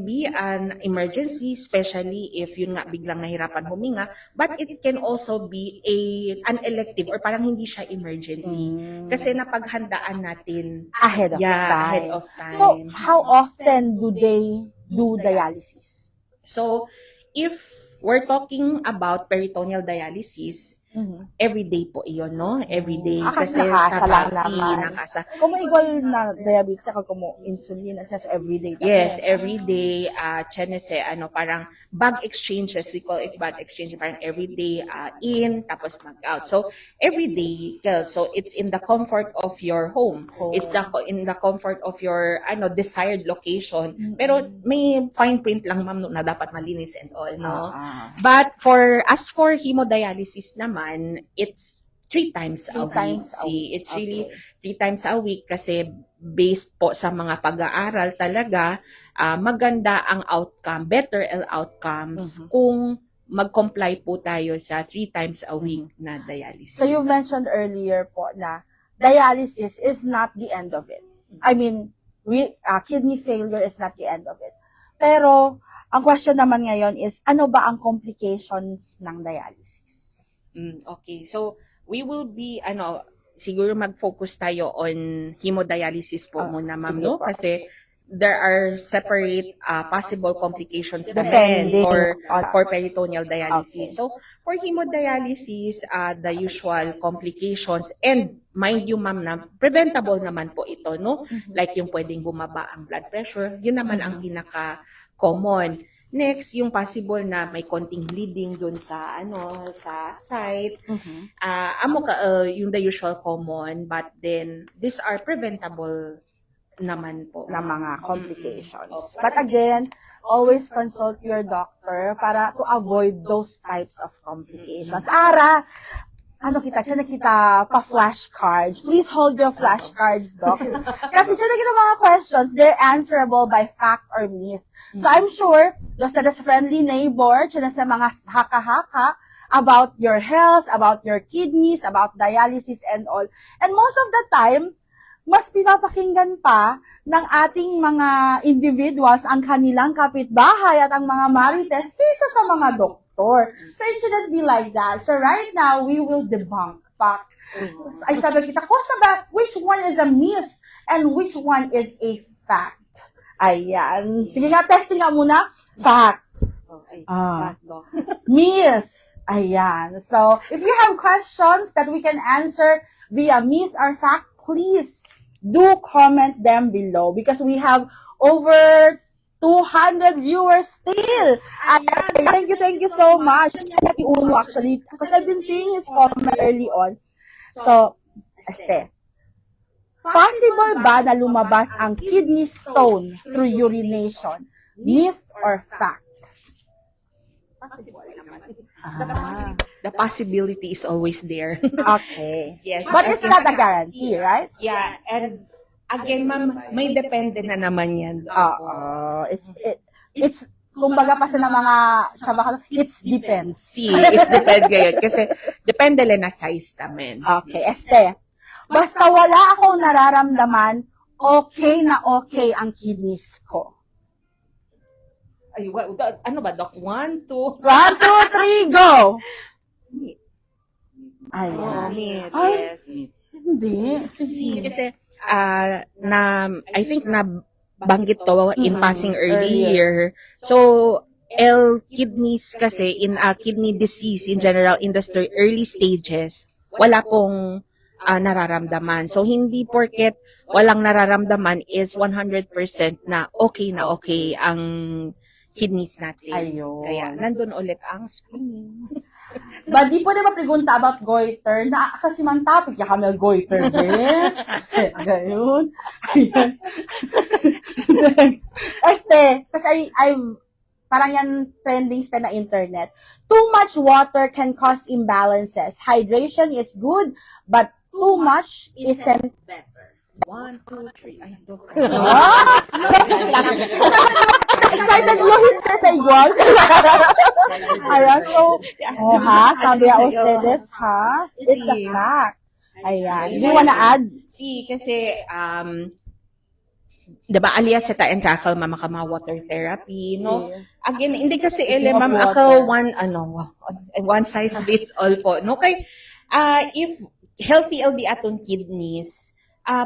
be an emergency, especially if yun nga biglang nahirapan huminga, but it can also be an elective or parang hindi siya emergency kasi napaghandaan natin ahead of time. So how often do they do dialysis? So, if we're talking about peritoneal dialysis, every day po iyon, no? Every day. Kasi sa nakasa. Kung may igual na diabetes, saka kung insulin, at every day. Yes, every day, parang bag exchanges, we call it bag exchange, parang every day in, tapos mag-out. So, every day, so it's in the comfort of your home. It's in the comfort of your, desired location. Pero may fine print lang, ma'am, na dapat malinis and all, no? But as for hemodialysis naman, it's 3 times a week. It's really 3 times a week kasi based po sa mga pag-aaral talaga, maganda ang outcome, better outcomes kung mag-comply po tayo sa 3 times a week na dialysis. So you mentioned earlier po na dialysis is not the end of it. I mean, kidney failure is not the end of it. Pero, ang question naman ngayon is, ano ba ang complications ng dialysis? Okay, so we will be, siguro mag-focus tayo on hemodialysis po muna, ma'am, sige no? po. Kasi there are separate possible complications Depende for peritoneal dialysis. Okay. So, for hemodialysis, the usual complications, and mind you, ma'am, na preventable naman po ito, no? Like yung pwedeng bumaba ang blood pressure, yun naman ang pinaka-common. Next, yung possible na may konting bleeding dun sa sa site. Yung the usual common, but then these are preventable naman po. Na mga complications. But again, always consult your doctor para to avoid those types of complications. Ara, siya nakita pa flashcards. Please hold your flashcards, doc. Kasi siya nakita mga questions, they're answerable by fact or myth. So I'm sure, just as a friendly neighbor, siya na sa mga haka-haka about your health, about your kidneys, about dialysis and all. And most of the time, mas pinapakinggan pa ng ating mga individuals ang kanilang kapitbahay at ang mga marites kaysa sa mga doktor. So it shouldn't be like that. So right now, we will debunk fact. Ay sabi kita, which one is a myth and which one is a fact? Ayan. Sige nga, testing nga muna. Fact. Myth. Ayan. So, if you have questions that we can answer via myth or fact, please do comment them below because we have over 200 viewers still. Ayan. Thank you so much. Ati Uno actually, because I've been seeing his comment early on. So, possible ba na lumabas ang kidney stone through urination? Myth or fact? The possibility is always there. Okay. Yes. But it's not a guarantee, right? Yeah, and again, ma'am, may depende na naman yan. It's kumbaga pa sa mga it's depends. It depends ngayon. Kasi depende lang na size namin. Okay, basta wala akong nararamdaman, okay na okay ang kidneys ko. Ay, ano ba, Doc? 1, 2. 1, 2, 3, go! Ayan. Yes. Hindi. Kasi, I think na banggit to in passing earlier. So, kidneys kasi in kidney disease in general in the early stages, wala pong nararamdaman. So, hindi porket walang nararamdaman is 100% na okay ang kidneys natin. Ayun. Kaya, nandun ulit ang screening. Ba, di po na pregunta about goiter. Kasi man topic, kami goiter, yes. Kasi, gayon. Next. Kasi parang yan trending sa na internet. Too much water can cause imbalances. Hydration is good, but too much isn't better. 1, 2, 3. Ay, Doc. Excited lohit sa igual. Ayan, so, sabi ustedes, it's a fact. Ayan, do you wanna add? Kasi, diba, alias sa and tackle, mga water therapy, no? Again, hindi kasi ma'am, ako one size fits all po, no? Kay, if healthy LD aton kidneys,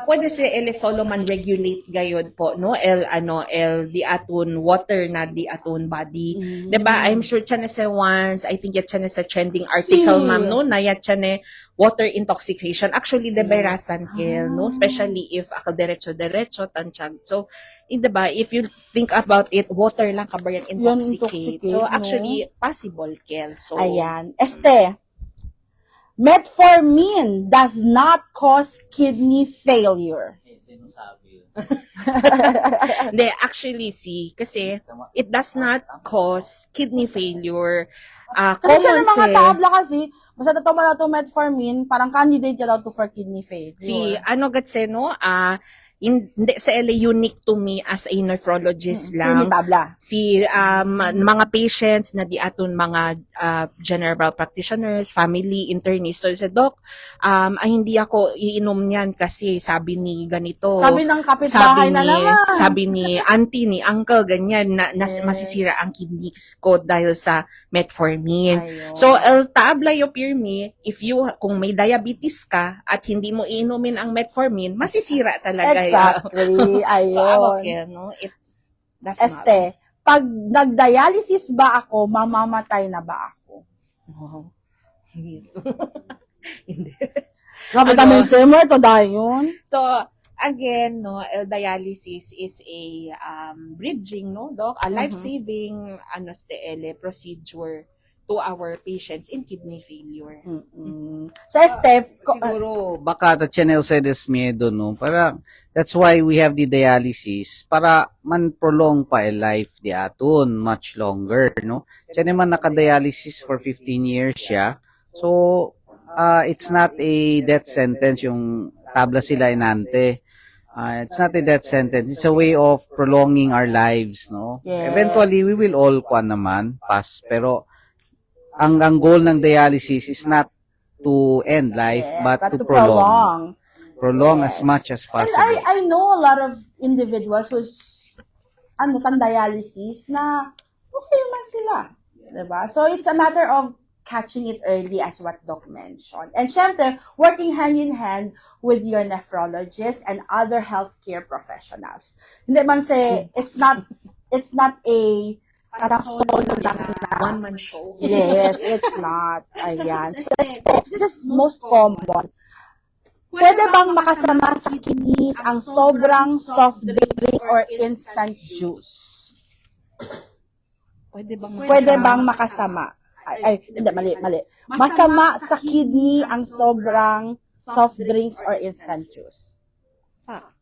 pwede si solo man regulate gayod po, no? Di aton water na di aton body. Diba? I'm sure siya na sa once, I think siya na sa trending article, ma'am, no? Na siya na water intoxication. Actually, diba, rasan kill, no? Especially if ako diretso, tansyag. So, diba, if you think about it, water lang kabayan intoxicate. So, actually, possible kill. So, ayan. Metformin does not cause kidney failure. Hindi, actually, kasi it does not cause kidney failure. Kasi siya ng mga tabla kasi, basta na to metformin, parang candidate siya daw to for kidney failure. no? hindi sa LA unique to me as a nephrologist lang. Tabla. Si mga patients na di aton mga general practitioners, family internist, so sa doc, ay hindi ako iinom niyan kasi sabi ni ganito. Sabi ng kapitbahay na naman. Sabi ni auntie, ni uncle, ganyan, na masisira ang kidneys ko dahil sa metformin. Ayun. So, tabla yung pirmi, kung may diabetes ka at hindi mo iinumin ang metformin, masisira talaga. Exactly. Ayun. So, okay, no? That's not. Pag nag-dialysis ba ako, mamamatay na ba ako? Oh. Hindi. Grabe tamang simmer to dayon. So, again, no, dialysis is a bridging, no, doc, a life-saving procedure to our patients in kidney failure. So, Siguro, baka the channel said is miedo, no? Para, that's why we have the dialysis, para man prolong pa a life di aton, much longer, no? Siya naman naka-dialysis for 15 years siya. So, it's not a death sentence, yung tabla sila inante. It's not a death sentence. It's a way of prolonging our lives, no? Yes. Eventually, we will all pass, pero ang goal ng dialysis is not to end life, but to prolong. Prolong as much as And possible. I know a lot of individuals who's dialysis na okay man sila. Diba? So, it's a matter of catching it early as what Doc mentioned. And syempre, working hand in hand with your nephrologist and other healthcare professionals. Hindi man say, it's not a parang solo lang na. One-man show. Yes, it's not. Ayan. So, it's just most common. Pwede bang makasama sa kidneys ang sobrang soft drinks or instant juice? Pwede bang makasama? Hindi, mali. Masama sa kidney ang sobrang soft drinks or instant juice. Fact.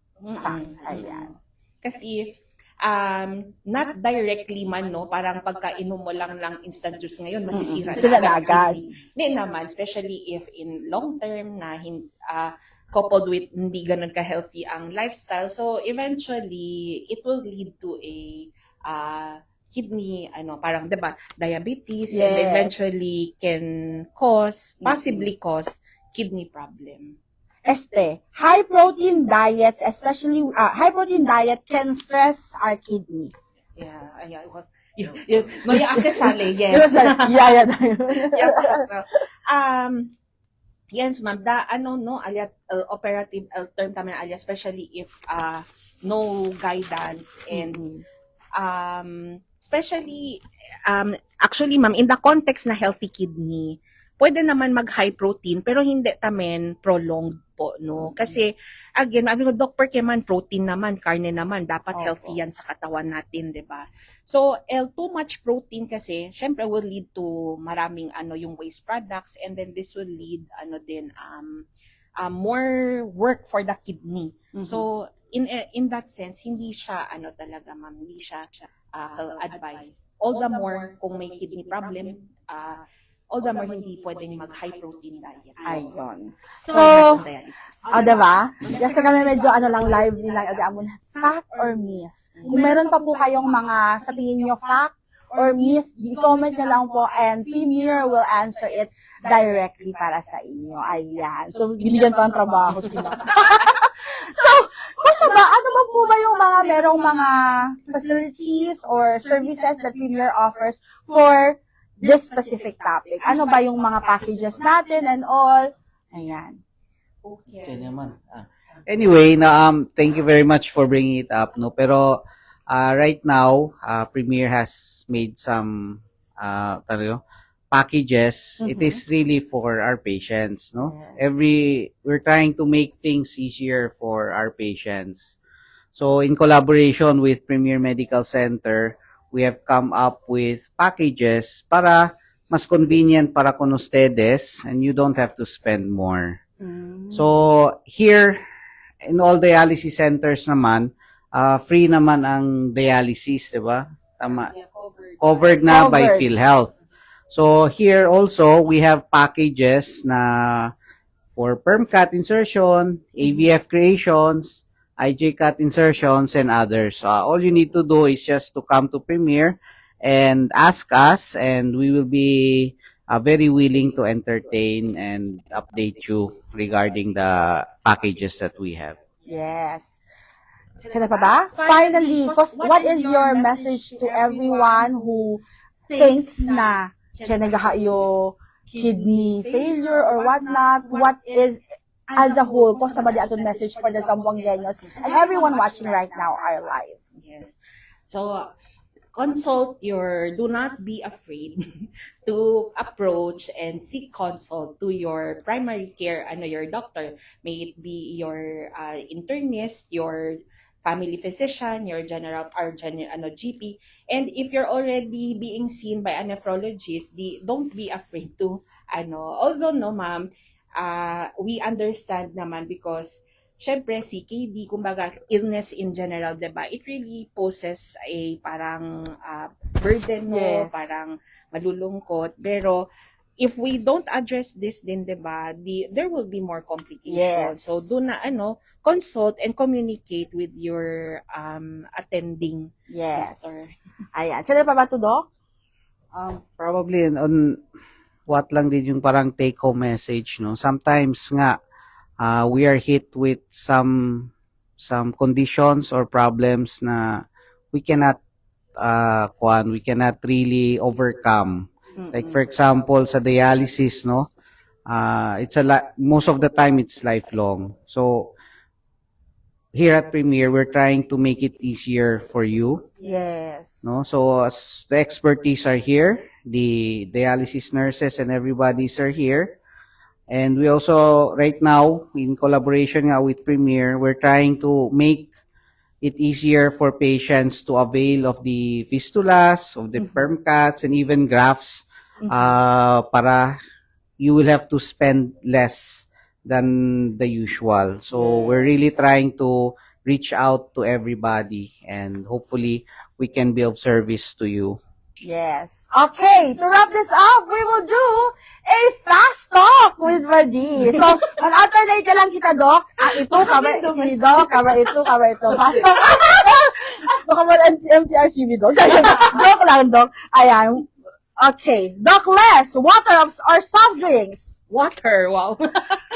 Ayan. Kasi, not directly man, no, parang pagkainom mo lang ng instant juice ngayon, masisira Sila na agad. Hindi naman, especially if in long term na coupled with hindi ganun ka-healthy ang lifestyle. So, eventually, it will lead to a kidney, parang, diba, diabetes, and Yes. eventually can possibly cause kidney problem. High protein diets, especially high protein diet can stress our kidney. Yeah, no, yung accessory, yes. Yeah. Yes, ma'am. Operative term kami na especially if no guidance and especially actually ma'am, in the context na healthy kidney, pwede naman mag-high protein pero hindi tamen prolonged po, no? Kasi again, Doc, porque man protein naman, karne naman, dapat healthy yan sa katawan natin, 'di ba? So, too much protein kasi syempre will lead to maraming yung waste products, and then this will lead more work for the kidney. So, in that sense, hindi siya talaga, ma'am, hindi siya advised. All the more kung may kidney problem, all the more hindi pwedeng mag-high protein diet. Ayun. So, dialysis. Diba? Kasi kami medyo live nila, fact or myth? Kung meron pa po kayong mga sa tingin nyo fact or myth, i-comment nyo lang po and Premier will answer it directly para sa inyo. Ayan. So, binigyan pa ng trabaho sila. So, kasi ano ba yung merong mga facilities or services that Premier offers for this specific topic? Ano ba yung mga packages natin and all? Ayan. Okay naman. Anyway, thank you very much for bringing it up, no? Pero right now, Premier has made some packages. It is really for our patients, no? Yes. We're trying to make things easier for our patients. So in collaboration with Premier Medical Center, we have come up with packages para mas convenient para con ustedes and you don't have to spend more. So here, in all dialysis centers naman, free naman ang dialysis, di ba? Tama. Covered na by PhilHealth. So here also, we have packages na for perm cut insertion, AVF creations, IJ cut insertions, and others. All you need to do is just to come to Premier and ask us, and we will be very willing to entertain and update you regarding the packages that we have. Yes. Sino pa ba? Finally, what is your message to everyone who thinks na nagahayo kidney failure or whatnot? What is, as a whole, kung sa bali atong message for the Zamboangueños and everyone watching right now are live? Yes. So, do not be afraid to approach and seek consult to your primary care, your doctor. May it be your internist, your family physician, your GP. And if you're already being seen by a nephrologist, don't be afraid to, although no ma'am, we understand naman because syempre, CKD, kumbaga, illness in general, diba? It really poses a parang burden mo, Yes. parang malulungkot. Pero, if we don't address this din, diba, there will be more complications. Yes. So, do na, consult and communicate with your attending Yes. doctor. Ayan. Sino pa ba to, Doc? Probably on what lang din yung parang take-home message, no? Sometimes nga, we are hit with some conditions or problems na we cannot really overcome. Like for example, sa dialysis, no? Most of the time it's lifelong. So here at Premier, we're trying to make it easier for you, Yes. no? So as the expertise are here, the dialysis nurses and everybody's are here. And we also, right now, in collaboration with Premier, we're trying to make it easier for patients to avail of the fistulas, of the perm cuts, and even grafts, para you will have to spend less than the usual. So we're really trying to reach out to everybody, and hopefully we can be of service to you. Yes. Okay, to wrap this up, we will do a fast talk with Vadi. So, alternate na lang kita, Doc. Ito, cover si Doc, cover ito. Fast talk. Baka mo MTRCB, Doc. Joke lang, Doc. Ayan. Okay. Doc Les, water or soft drinks? Water, wow.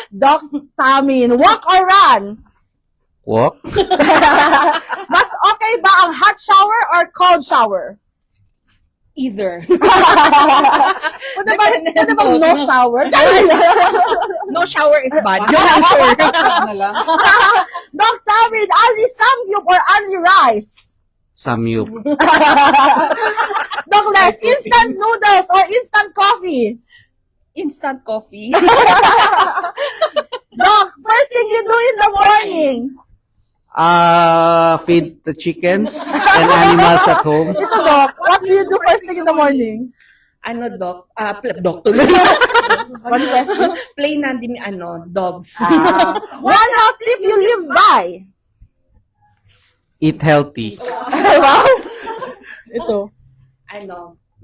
Doc Tamin, walk or run? Walk? Mas okay ba ang hot shower or cold shower? Either. Pwede ba no shower? No shower is bad. No shower. Doc David, only samgyup or only rice? Samyup. Doc Les, instant noodles or instant coffee? Instant coffee. Doc, first thing you do in the morning? Feed the chickens and animals at home. Ito, Doc, what do you do first thing in the morning? Doc? Doc tuloy. What do you first do? Plain na din, dogs. One health tip you live by? Eat healthy. Wow. Ito.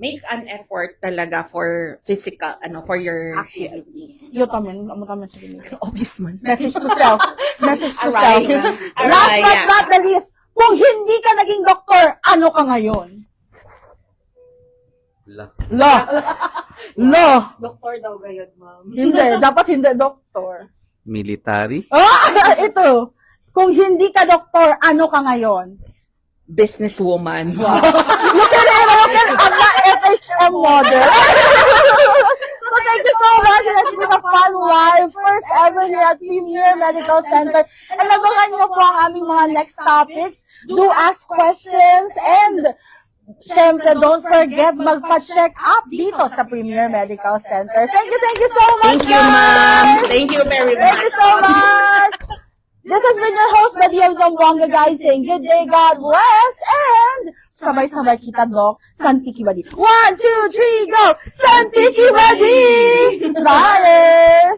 Make an effort talaga for physical, for your activity. Yun tamin, sa binig. Obvious man. Message to self. Message to Alright. self. Alright, Last but yeah. not the least, kung hindi ka naging doktor, ano ka ngayon? Lo. Doktor daw gayon, ma'am. Hindi, dapat hindi doktor. Military. Ito. Kung hindi ka doktor, ano ka ngayon? Businesswoman. Look at the FHM model. So thank you so much. It has been a fun live. First ever here at Premier Medical Center. And abangan nyo po ang aming mga next topics. Do ask questions and syempre, don't forget magpa-check up dito sa Premier Medical Center. Thank you so much. Thank you, ma'am. Thank you very much. Thank you so much. This has been your host, Madiam Zamboanga, guys, saying good day, God bless, and sabay-sabay kita, Doc, Santiki Badi. 1, 2, 3, go! Santiki Badi! Bye!